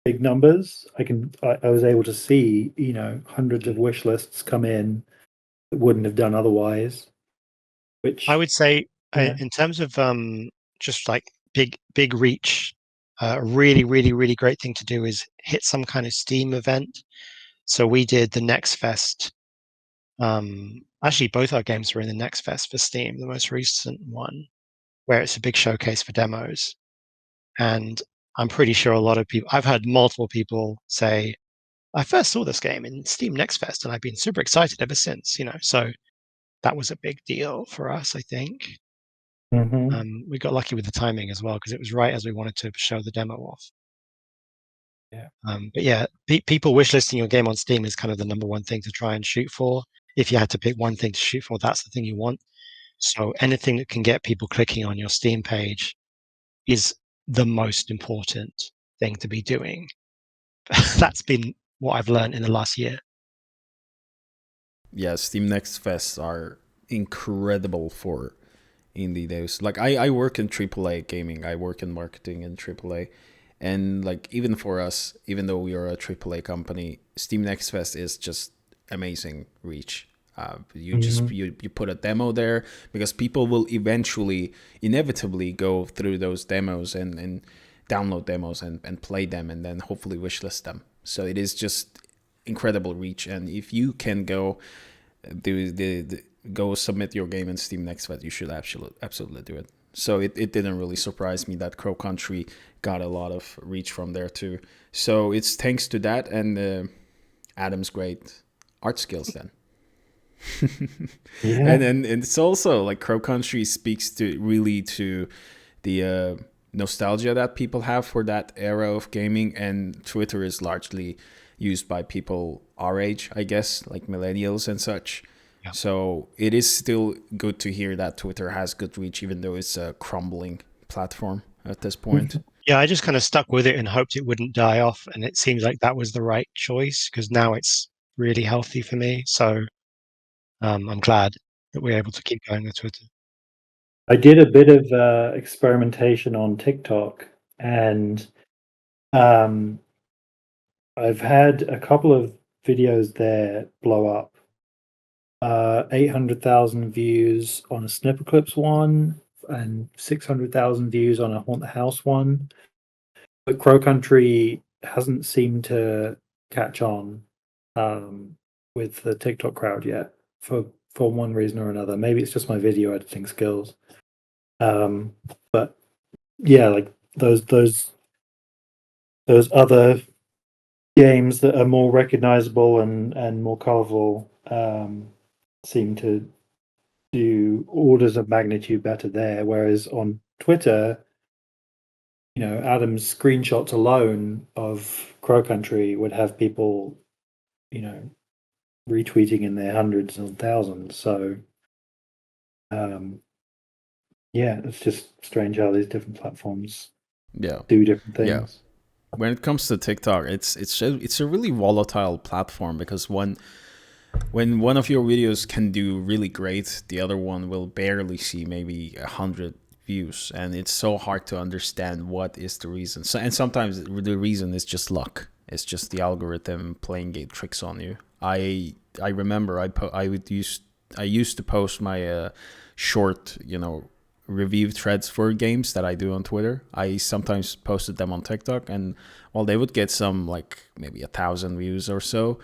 big numbers, I was able to see, hundreds of Mm. wish lists come in that wouldn't have done otherwise, I which, would say, yeah. in terms of just like big reach, a really, really, really great thing to do is hit some kind of Steam event. So we did the Next Fest. Actually, both our games were in the Next Fest for Steam, the most recent one, where it's a big showcase for demos. And I'm pretty sure a lot of people, I've had multiple people say, I first saw this game in Steam Next Fest and I've been super excited ever since. So that was a big deal for us, I think. Mhm. We got lucky with the timing as well because it was right as we wanted to show the demo off. Yeah. But yeah, people wishlisting your game on Steam is kind of the number one thing to try and shoot for. If you had to pick one thing to shoot for, that's the thing you want. So anything that can get people clicking on your Steam page is the most important thing to be doing. That's been what I've learned in the last year. Yeah, Steam Next Fests are incredible for indie devs. Like I work in AAA gaming. I work in marketing in AAA. And like even for us, even though we are a AAA company, Steam Next Fest is just amazing reach. You just Mhm. you put a demo there because people will inevitably go through those demos and download demos and play them and then hopefully wishlist them. So it is just incredible reach. And if you can go go submit your game in Steam Next Fest, you should absolutely do it. So it didn't really surprise me that Crow Country got a lot of reach from there too. So it's thanks to that and Adam's great art skills then. Yeah. And it's also like Crow Country speaks to the nostalgia that people have for that era of gaming, and Twitter is largely used by people our age, I guess, like millennials and such. Yeah. So it is still good to hear that Twitter has good reach, even though it's a crumbling platform at this point. Yeah, I just kind of stuck with it and hoped it wouldn't die off. And it seems like that was the right choice because now it's really healthy for me. So I'm glad that we're able to keep going with Twitter. I did a bit of experimentation on TikTok, and um, I've had a couple of videos there blow up. 800,000 views on a Snipper Clips one, and 600,000 views on a Haunt the House one. But Crow Country hasn't seemed to catch on with the TikTok crowd yet for one reason or another. Maybe it's just my video editing skills. Um, but yeah, like those other games that are more recognizable and more colorful seem to do orders of magnitude better there. Whereas on Twitter, Adam's screenshots alone of Crow Country would have people, you know, retweeting in their hundreds and thousands. So, um, yeah, it's just strange how these different platforms Yeah. do different Yeah. things. When it comes to TikTok, it's a really volatile platform because when one of your videos can do really great, the other one will barely see maybe 100 views, and it's so hard to understand what is the reason. So, and sometimes the reason is just luck. It's just the algorithm playing game tricks on you. I remember I used to post my short, review threads for games that I do on Twitter. I sometimes posted them on TikTok, and well, they would get some like maybe 1,000 views or so.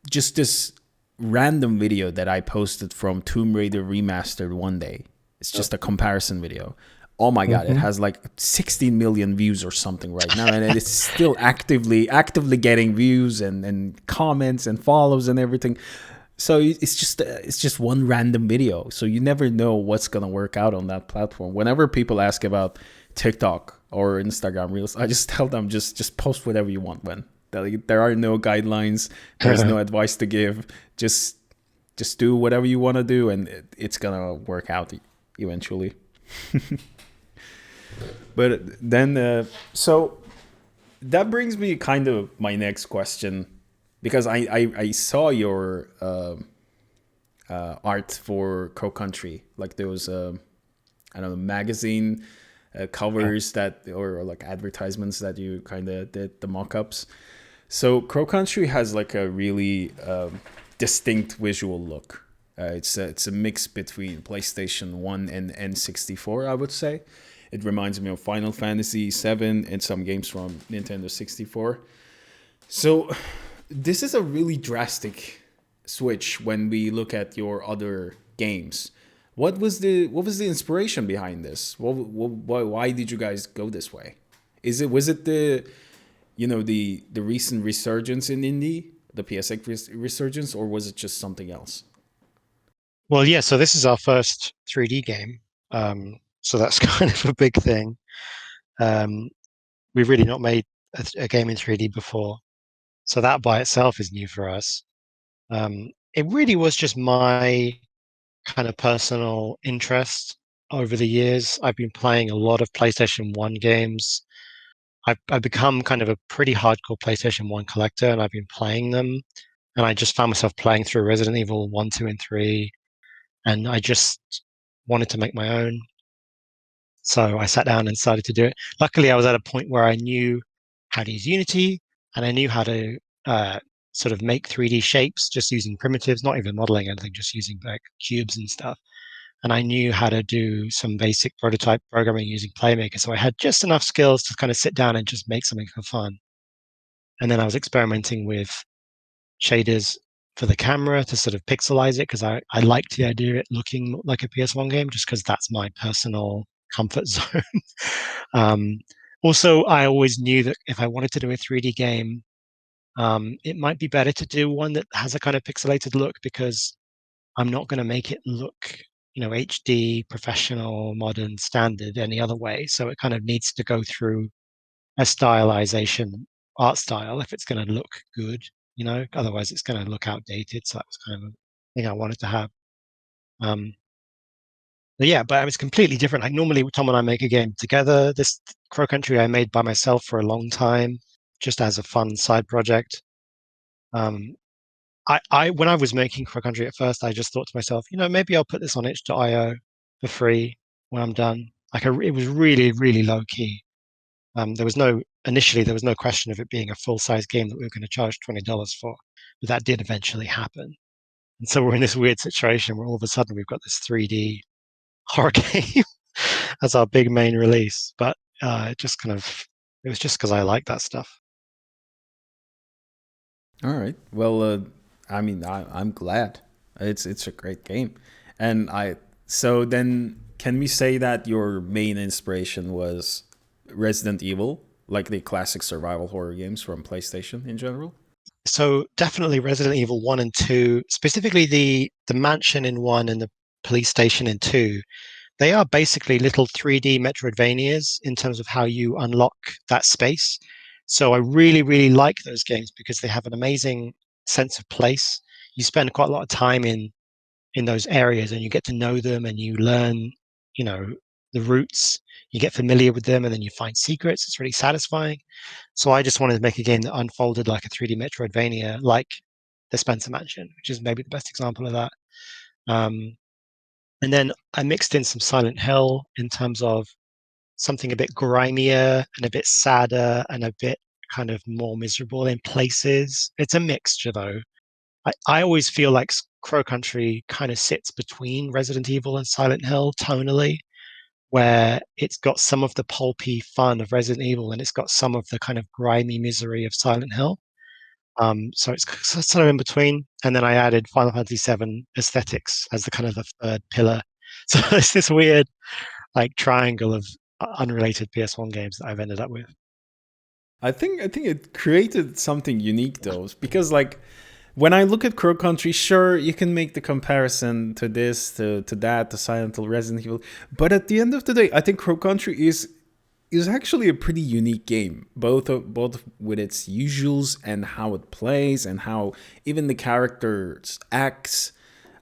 Just this random video that I posted from Tomb Raider Remastered one day. It's just a comparison video. Oh my god, it has like 16 million views or something right now, and it's still actively getting views and comments and follows and everything. So it's just one random video. So you never know what's gonna work out on that platform. Whenever people ask about TikTok or Instagram Reels, I just tell them just post whatever you want, man. There are no guidelines. There's no advice to give. Just do whatever you want to do, and it's gonna work out eventually. But then, so that brings me kind of my next question, because I saw your art for Crow Country, like those I don't know, magazine covers that, or like advertisements that you kind of did the mock-ups. So Crow Country has like a really distinct visual look. It's a mix between PlayStation 1 and N64, I would say. It reminds me of Final Fantasy VII and some games from Nintendo 64. So this is a really drastic switch when we look at your other games. What was the inspiration behind this? Why did you guys go this way? Was it the the recent resurgence in indie, the PSX resurgence, or was it just something else? Well, yeah, so this is our first 3D game. So that's kind of a big thing. Um, we've really not made a game in 3D before. So that by itself is new for us. It really was just my kind of personal interest over the years. I've been playing a lot of PlayStation 1 games. I've become kind of a pretty hardcore PlayStation 1 collector, and I've been playing them. And I just found myself playing through Resident Evil 1, 2, and 3. And I just wanted to make my own. So I sat down and started to do it. Luckily, I was at a point where I knew how to use Unity, and I knew how to sort of make 3D shapes just using primitives, not even modeling anything, just using like cubes and stuff. And I knew how to do some basic prototype programming using Playmaker. So I had just enough skills to kind of sit down and just make something for fun. And then I was experimenting with shaders for the camera to sort of pixelize it, because I liked the idea of it looking like a PS1 game, just because that's my personal comfort zone. um, Also, I always knew that if I wanted to do a 3D game, it might be better to do one that has a kind of pixelated look, because I'm not going to make it look, HD, professional, modern, standard any other way. So it kind of needs to go through a stylization art style if it's going to look good, otherwise it's going to look outdated. So that was kind of a thing I wanted to have. But yeah, but it was completely different. Like normally Tom and I make a game together. This Crow Country I made by myself for a long time, just as a fun side project. Um, I when I was making Crow Country at first, I just thought to myself, maybe I'll put this on itch.io for free when I'm done. It was really, really low key. Initially there was no question of it being a full size game that we were going to charge $20 for, but that did eventually happen. And so we're in this weird situation where all of a sudden we've got this 3D horror game as our big main release. But it was just because I like that stuff. All right. Well, I mean, I'm glad. It's a great game, and so then can we say that your main inspiration was Resident Evil, like the classic survival horror games from PlayStation in general? So definitely Resident Evil 1 and 2, specifically the mansion in 1 and the police station in 2. They are basically little 3D Metroidvanias in terms of how you unlock that space. So I really, really like those games because they have an amazing sense of place. You spend quite a lot of time in those areas, and you get to know them, and you learn, you know, the routes. You get familiar with them, and then you find secrets. It's really satisfying. So I just wanted to make a game that unfolded like a 3D Metroidvania, like the Spencer Mansion, which is maybe the best example of that. And then I mixed in some Silent Hill in terms of something a bit grimier and a bit sadder and a bit kind of more miserable in places. It's a mixture, though. I always feel like Crow Country kind of sits between Resident Evil and Silent Hill tonally, where it's got some of the pulpy fun of Resident Evil and it's got some of the kind of grimy misery of Silent Hill. So it's sort of in between. And then I added Final Fantasy VII aesthetics as the kind of the third pillar. So it's this weird like triangle of unrelated PS1 games that I've ended up with. I think it created something unique though, because like when I look at Crow Country, sure you can make the comparison to this, to that, to Silent Hill, Resident Evil, but at the end of the day, I think Crow Country is actually a pretty unique game, both with its usuals and how it plays and how even the characters acts.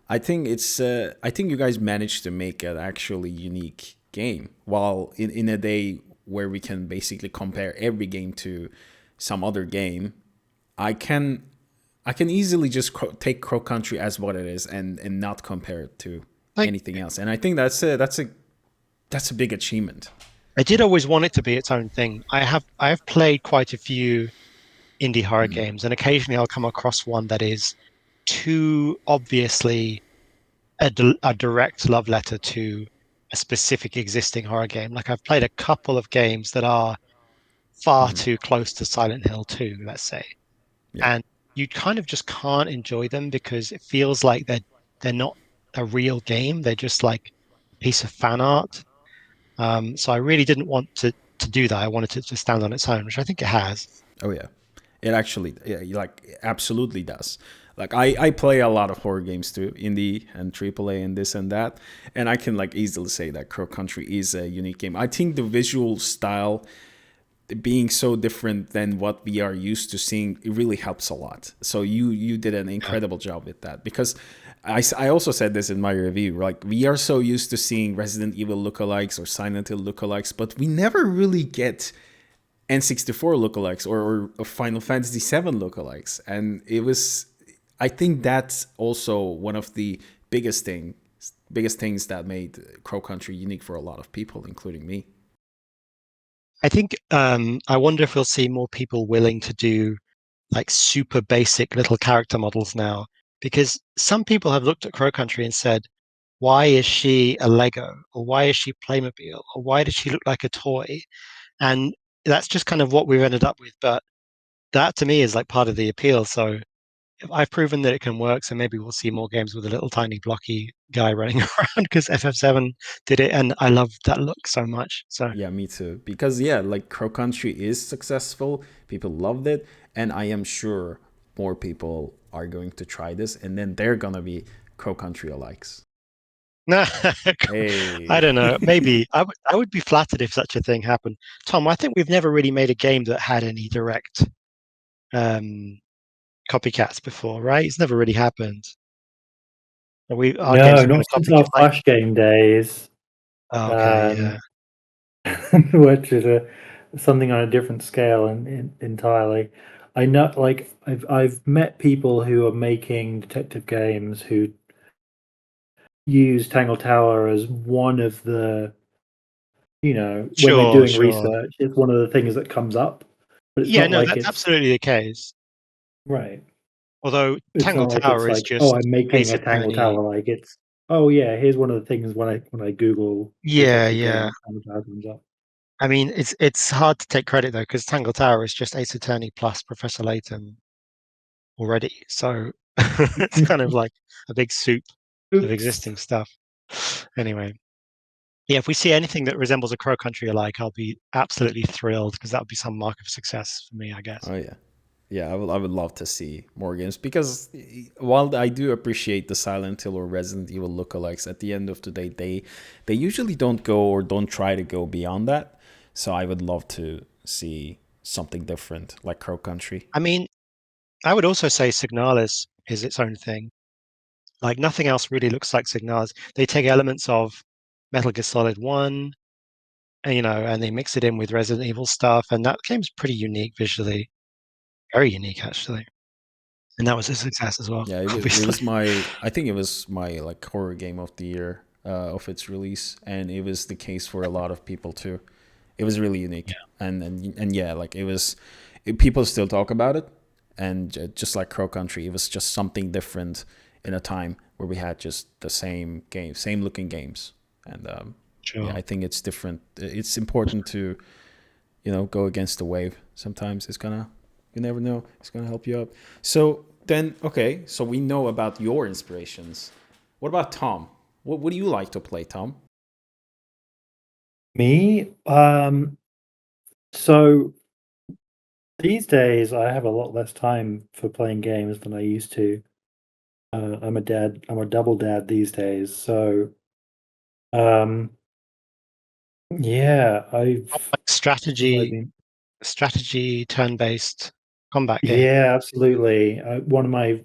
I think you guys managed to make an actually unique game, while in a day where we can basically compare every game to some other game. I can easily just take Crow Country as what it is and not compare it to anything else. And I think that's a big achievement. I did always want it to be its own thing. I have played quite a few indie horror games, and occasionally I'll come across one that is too obviously a direct love letter to a specific existing horror game. Like I've played a couple of games that are far too close to Silent Hill 2, let's say. Yeah. And you kind of just can't enjoy them because it feels like they're not a real game. They're just like a piece of fan art. So I really didn't want to do that. I wanted it to stand on its own, which I think it has. Oh yeah, it actually absolutely does. Like I play a lot of horror games too, indie and AAA and this and that, and I can like easily say that Crow Country is a unique game. I think the visual style being so different than what we are used to seeing, it really helps a lot. So you did an incredible job with that, because I also said this in my review, like we are so used to seeing Resident Evil lookalikes or Silent Hill lookalikes, but we never really get N64 lookalikes or Final Fantasy VII lookalikes. And I think that's also one of the biggest things that made Crow Country unique for a lot of people, including me. I think I wonder if we'll see more people willing to do like super basic little character models now, because some people have looked at Crow Country and said, why is she a Lego, or why is she Playmobil, or why does she look like a toy? And that's just kind of what we've ended up with. But that to me is like part of the appeal. So I've proven that it can work, so maybe we'll see more games with a little tiny blocky guy running around, because FF7 did it, and I love that look so much. So yeah, me too. Because yeah, like Crow Country is successful, people loved it, and I am sure more people are going to try this, and then they're gonna be Crow Country alikes. no, Hey. I don't know. Maybe I would be flattered if such a thing happened. Tom, I think we've never really made a game that had any direct copycats before, right? It's never really happened. Our games No, are kind not of since copied our just like. Flash game days, Oh, okay, um, yeah. which is something on a different scale entirely. I know, like I've met people who are making detective games who use Tangle Tower as one of the, when they're Sure, doing sure. research, it's one of the things that comes up. But it's Yeah, not no, like that's it's absolutely the case. right. Although It's Tangle not like it's Tower is like, oh, just I'm making Ace a Tangle Attorney. Tower. Like it's, oh yeah, here's one of the things when I Google Yeah, detective yeah. games, Tangle Tower comes up. I mean, it's hard to take credit though, because Tangle Tower is just Ace Attorney plus Professor Layton already. So it's kind of like a big soup of Oops. existing stuff. Anyway, yeah, if we see anything that resembles a Crow Country alike, I'll be absolutely thrilled, because that would be some mark of success for me, I guess. Oh yeah. Yeah, I would love to see more games, because while I do appreciate the Silent Hill or Resident Evil lookalikes, at the end of the day, they usually don't go or don't try to go beyond that. So I would love to see something different like Crow Country. I mean, I would also say Signalis is its own thing. Like nothing else really looks like Signalis. They take elements of Metal Gear Solid 1, and, and they mix it in with Resident Evil stuff, and that game's pretty unique visually. Very unique, actually. And that was a success as well, Yeah, it obviously. was my, I think it was my like horror game of the year of its release, and it was the case for a lot of people too. It was really unique, and yeah, like people still talk about it, and just like Crow Country, it was just something different in a time where we had just the same game, same looking games, and Sure. yeah, I think it's different. It's important to go against the wave. Sometimes you never know, it's gonna help you out. So then, okay, so we know about your inspirations. What about Tom? What do you like to play, Tom? Me? So these days I have a lot less time for playing games than I used to. I'm a dad. I'm a double dad these days. So, um, yeah, what have I been? Strategy turn-based combat game. Yeah, absolutely. One of my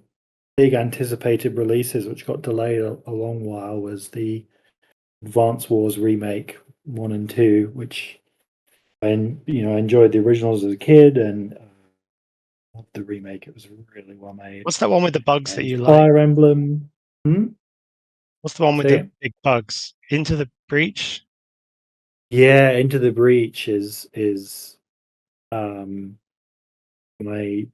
big anticipated releases, which got delayed a long while, was the Advance Wars remake 1 and 2, which I enjoyed the originals as a kid and loved the remake. It was really well made. What's that one with the bugs that And you like? Fire Emblem. What's the one with Say the it? big bugs? Into the Breach? Yeah, Into the Breach is um my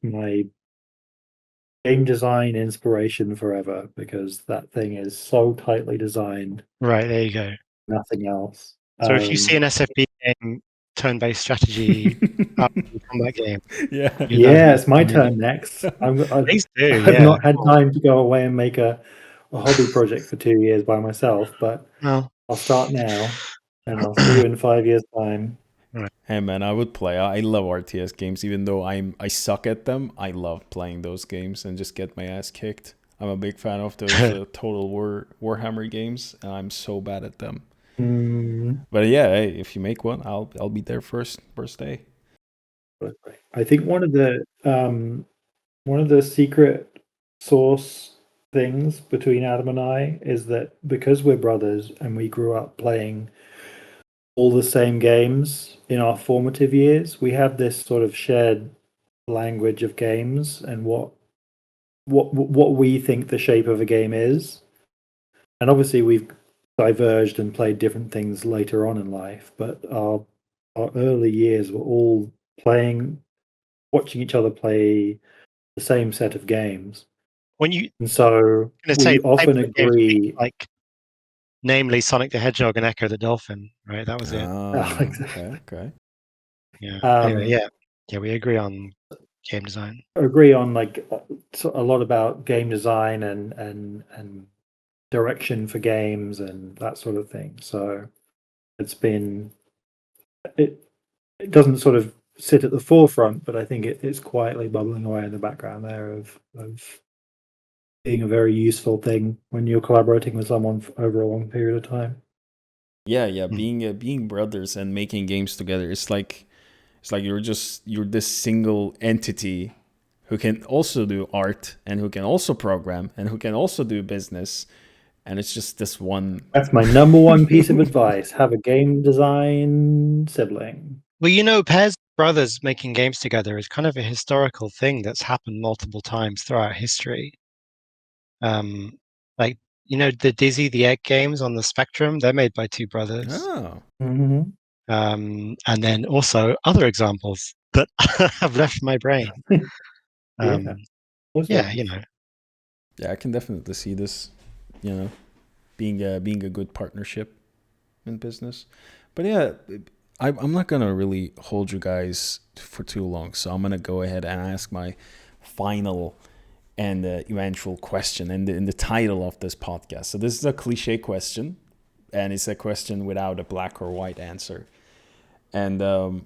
game design inspiration forever, because that thing is so tightly designed, Right, there you go. nothing else. So if you see an SFB game, turn-based strategy combat game, Yeah. you know Yeah, who's it's my behind turn it. next. I've Please do, I've yeah. not had time to go away and make a hobby project for 2 years by myself, but Well, I'll start now, and I'll see you in 5 years' time. right. Hey man, I would play. I love RTS games, even though I suck at them. I love playing those games and just get my ass kicked. I'm a big fan of those Total Warhammer games, and I'm so bad at them. Mm, But yeah, hey, if you make one, I'll be there first day. I think one of the secret source things between Adam and I is that because we're brothers and we grew up playing all the same games in our formative years, we have this sort of shared language of games and what we think the shape of a game is. And obviously we've diverged and played different things later on in life, but our early years were all playing, watching each other play the same set of games. When you And so gonna say we often the games agree. like namely Sonic the Hedgehog and Echo the Dolphin, right? That was it. Oh, okay. Yeah. Anyway, um, yeah, we agree on game design. agree on like a lot about game design and direction for games and that sort of thing. So it's been it it doesn't sort of sit at the forefront, but I think it's quietly bubbling away in the background there of being a very useful thing when you're collaborating with someone over a long period of time. Yeah. Mm. Being brothers and making games together. It's like you're this single entity who can also do art and who can also program and who can also do business, and it's just this one. That's my number one piece of advice: have a game design sibling. Well, pairs of brothers making games together is kind of a historical thing that's happened multiple times throughout history. Um, like the Dizzy the Egg games on the Spectrum, they're made by two brothers. Oh, Mm-hmm. And then also other examples that have left my brain. Yeah, Um, what's yeah, that? yeah, I can definitely see this, you know, being a good partnership in business. But yeah, I'm not gonna really hold you guys for too long, so I'm gonna go ahead and ask my final and eventual question in the title of this podcast. So this is a cliche question, and it's a question without a black or white answer. And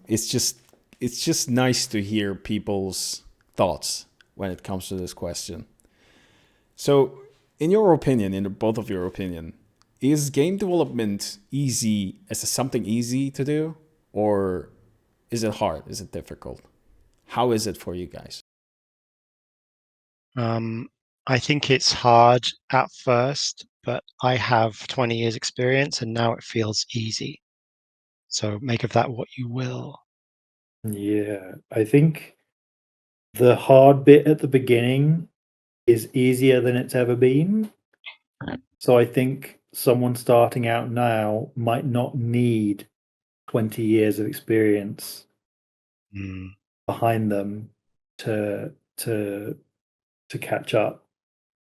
it's just nice to hear people's thoughts when it comes to this question. So, in your opinion, in both of your opinion, is game development easy? Is it something easy to do, or is it hard? Is it difficult? How is it for you guys? I think it's hard at first, but I have 20 years experience and now it feels easy. So make of that what you will. Yeah, I think the hard bit at the beginning is easier than it's ever been. So I think someone starting out now might not need 20 years of experience Mm, behind them to to to catch up.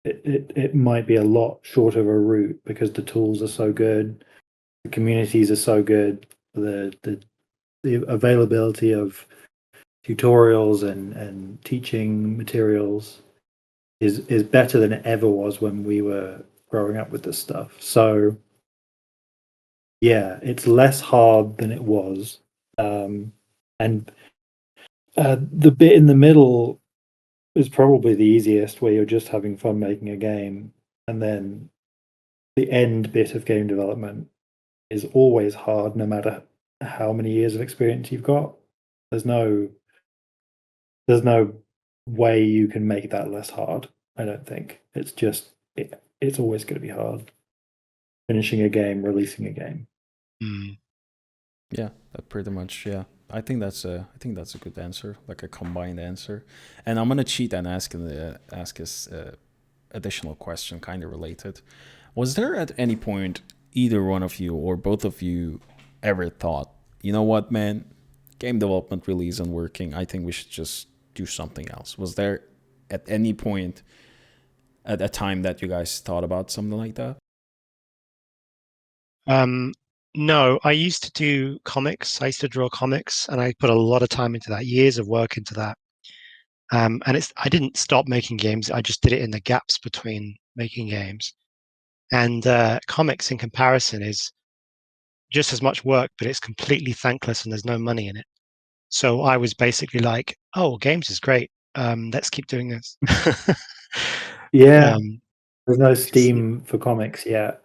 It might be a lot shorter of a route because the tools are so good, the communities are so good, the availability of tutorials and teaching materials is better than it ever was when we were growing up with this stuff. So yeah, it's less hard than it was. And the bit in the middle is probably the easiest, where you're just having fun making a game, and then the end bit of game development is always hard, no matter how many years of experience you've got. There's no there's no way you can make that less hard. I don't think it's just it's always going to be hard finishing a game, releasing a game. mm. Yeah, pretty much. Yeah, I think that's a good answer, like a combined answer. And I'm gonna cheat and ask us additional question, kind of related. Was there at any point either one of you or both of you ever thought, you know what, man, game development really isn't working. I think we should just do something else. Was there at any point at a time that you guys thought about something like that? No, I used to do comics. I used to draw comics, and I put a lot of time into that, years of work into that. And I didn't stop making games. I just did it in the gaps between making games. And comics, in comparison, is just as much work, but it's completely thankless, and there's no money in it. So I was basically like, "Oh, games is great. Let's keep doing this." Yeah, um, there's no it's, Steam for comics yet,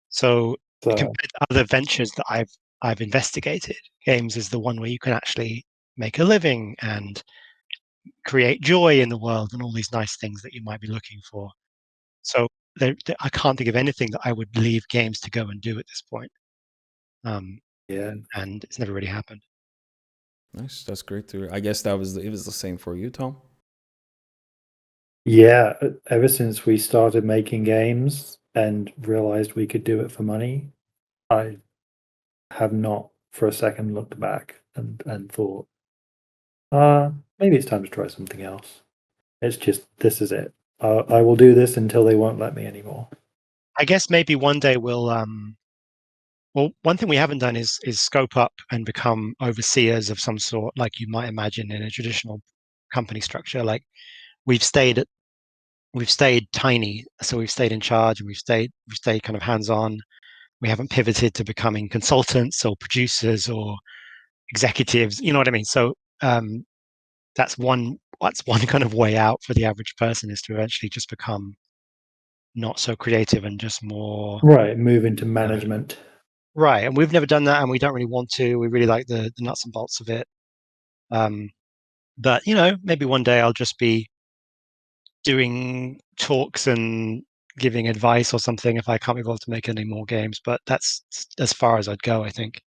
so so compared to other ventures that I've investigated, games is the one where you can actually make a living and create joy in the world and all these nice things that you might be looking for. So I can't think of anything that I would leave games to go and do at this point. Um, yeah. and it's never really happened. Nice, that's great to hear. I guess it was the same for you, Tom. Yeah, ever since we started making games and realized we could do it for money, I have not for a second looked back and thought, maybe it's time to try something else. It's just this is it. I will do this until they won't let me anymore. I guess maybe one day we'll well, one thing we haven't done is scope up and become overseers of some sort, like you might imagine in a traditional company structure. Like we've stayed we've stayed tiny, so we've stayed in charge and we've stayed kind of hands on. We haven't pivoted to becoming consultants or producers or executives. You know what I mean? So that's one kind of way out for the average person, is to eventually just become not so creative and just more Right, move into uh, management. right. And we've never done that, and we don't really want to. We really like the nuts and bolts of it. Um, but maybe one day I'll just be doing talks and giving advice or something if I can't be able to make any more games. But that's as far as I'd go, I think.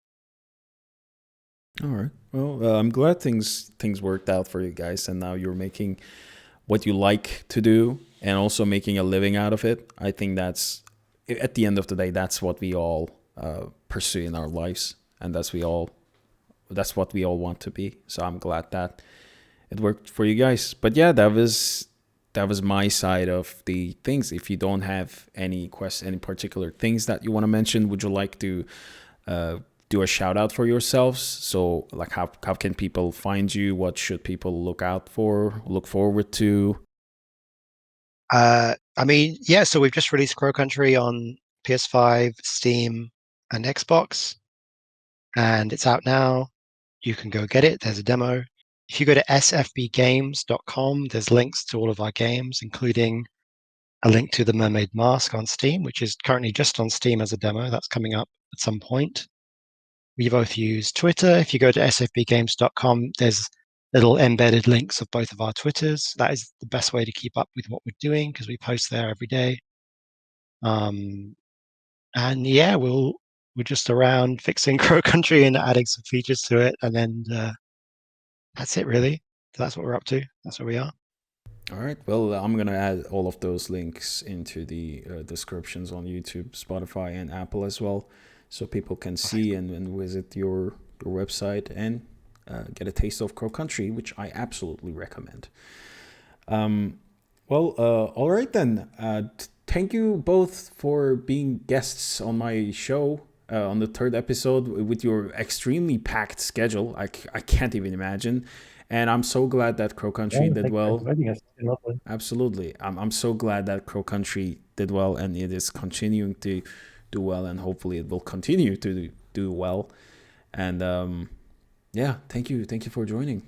All right. Well, I'm glad things worked out for you guys, and now you're making what you like to do, and also making a living out of it. I think that's at the end of the day, that's what we all pursue in our lives, and that's what we all want to be. So I'm glad that it worked for you guys. But yeah, that was my side of the things. If you don't have any particular things that you want to mention, would you like to uh, do a shout out for yourselves? So like how can people find you? What should people look forward to? I mean, yeah. So we've just released Crow Country on PS5, Steam, and Xbox, and it's out now. You can go get it. There's a demo. If you go to sfbgames.com, there's links to all of our games, including a link to the Mermaid Mask on Steam, which is currently just on Steam as a demo. That's coming up at some point. We both use Twitter. If you go to sfbgames.com, there's little embedded links of both of our Twitters. That is the best way to keep up with what we're doing because we post there every day. And yeah, we're just around fixing Crow Country and adding some features to it, and then that's it really. So that's what we're up to. That's where we are. All right. Well, I'm gonna add all of those links into the descriptions on YouTube, Spotify, and Apple as well, so people can see and visit your website and get a taste of Crow Country, which I absolutely recommend. All right then. Thank you both for being guests on my show on the third episode with your extremely packed schedule. I can't even imagine. And I'm so glad that Crow Country did well. Absolutely. I'm so glad that Crow Country did well, and it is continuing to do well, and hopefully it will continue to do well. And yeah, thank you for joining.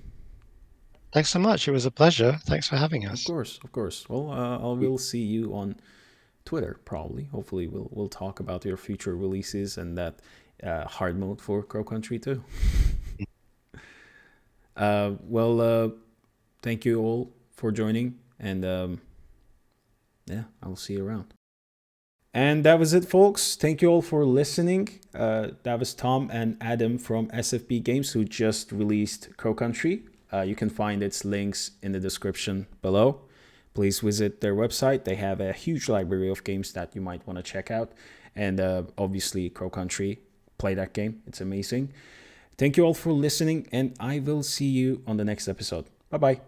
Thanks so much. It was a pleasure. Thanks for having us. Of course. Well, I will see you on Twitter probably. Hopefully, we'll talk about your future releases and that hard mode for Crow Country too. Thank you all for joining, and yeah, I will see you around. And that was it, folks. Thank you all for listening. That was Tom and Adam from SFB Games, who just released Crow Country. You can find its links in the description below. Please visit their website. They have a huge library of games that you might want to check out. And obviously, Crow Country, play that game. It's amazing. Thank you all for listening, and I will see you on the next episode. Bye-bye.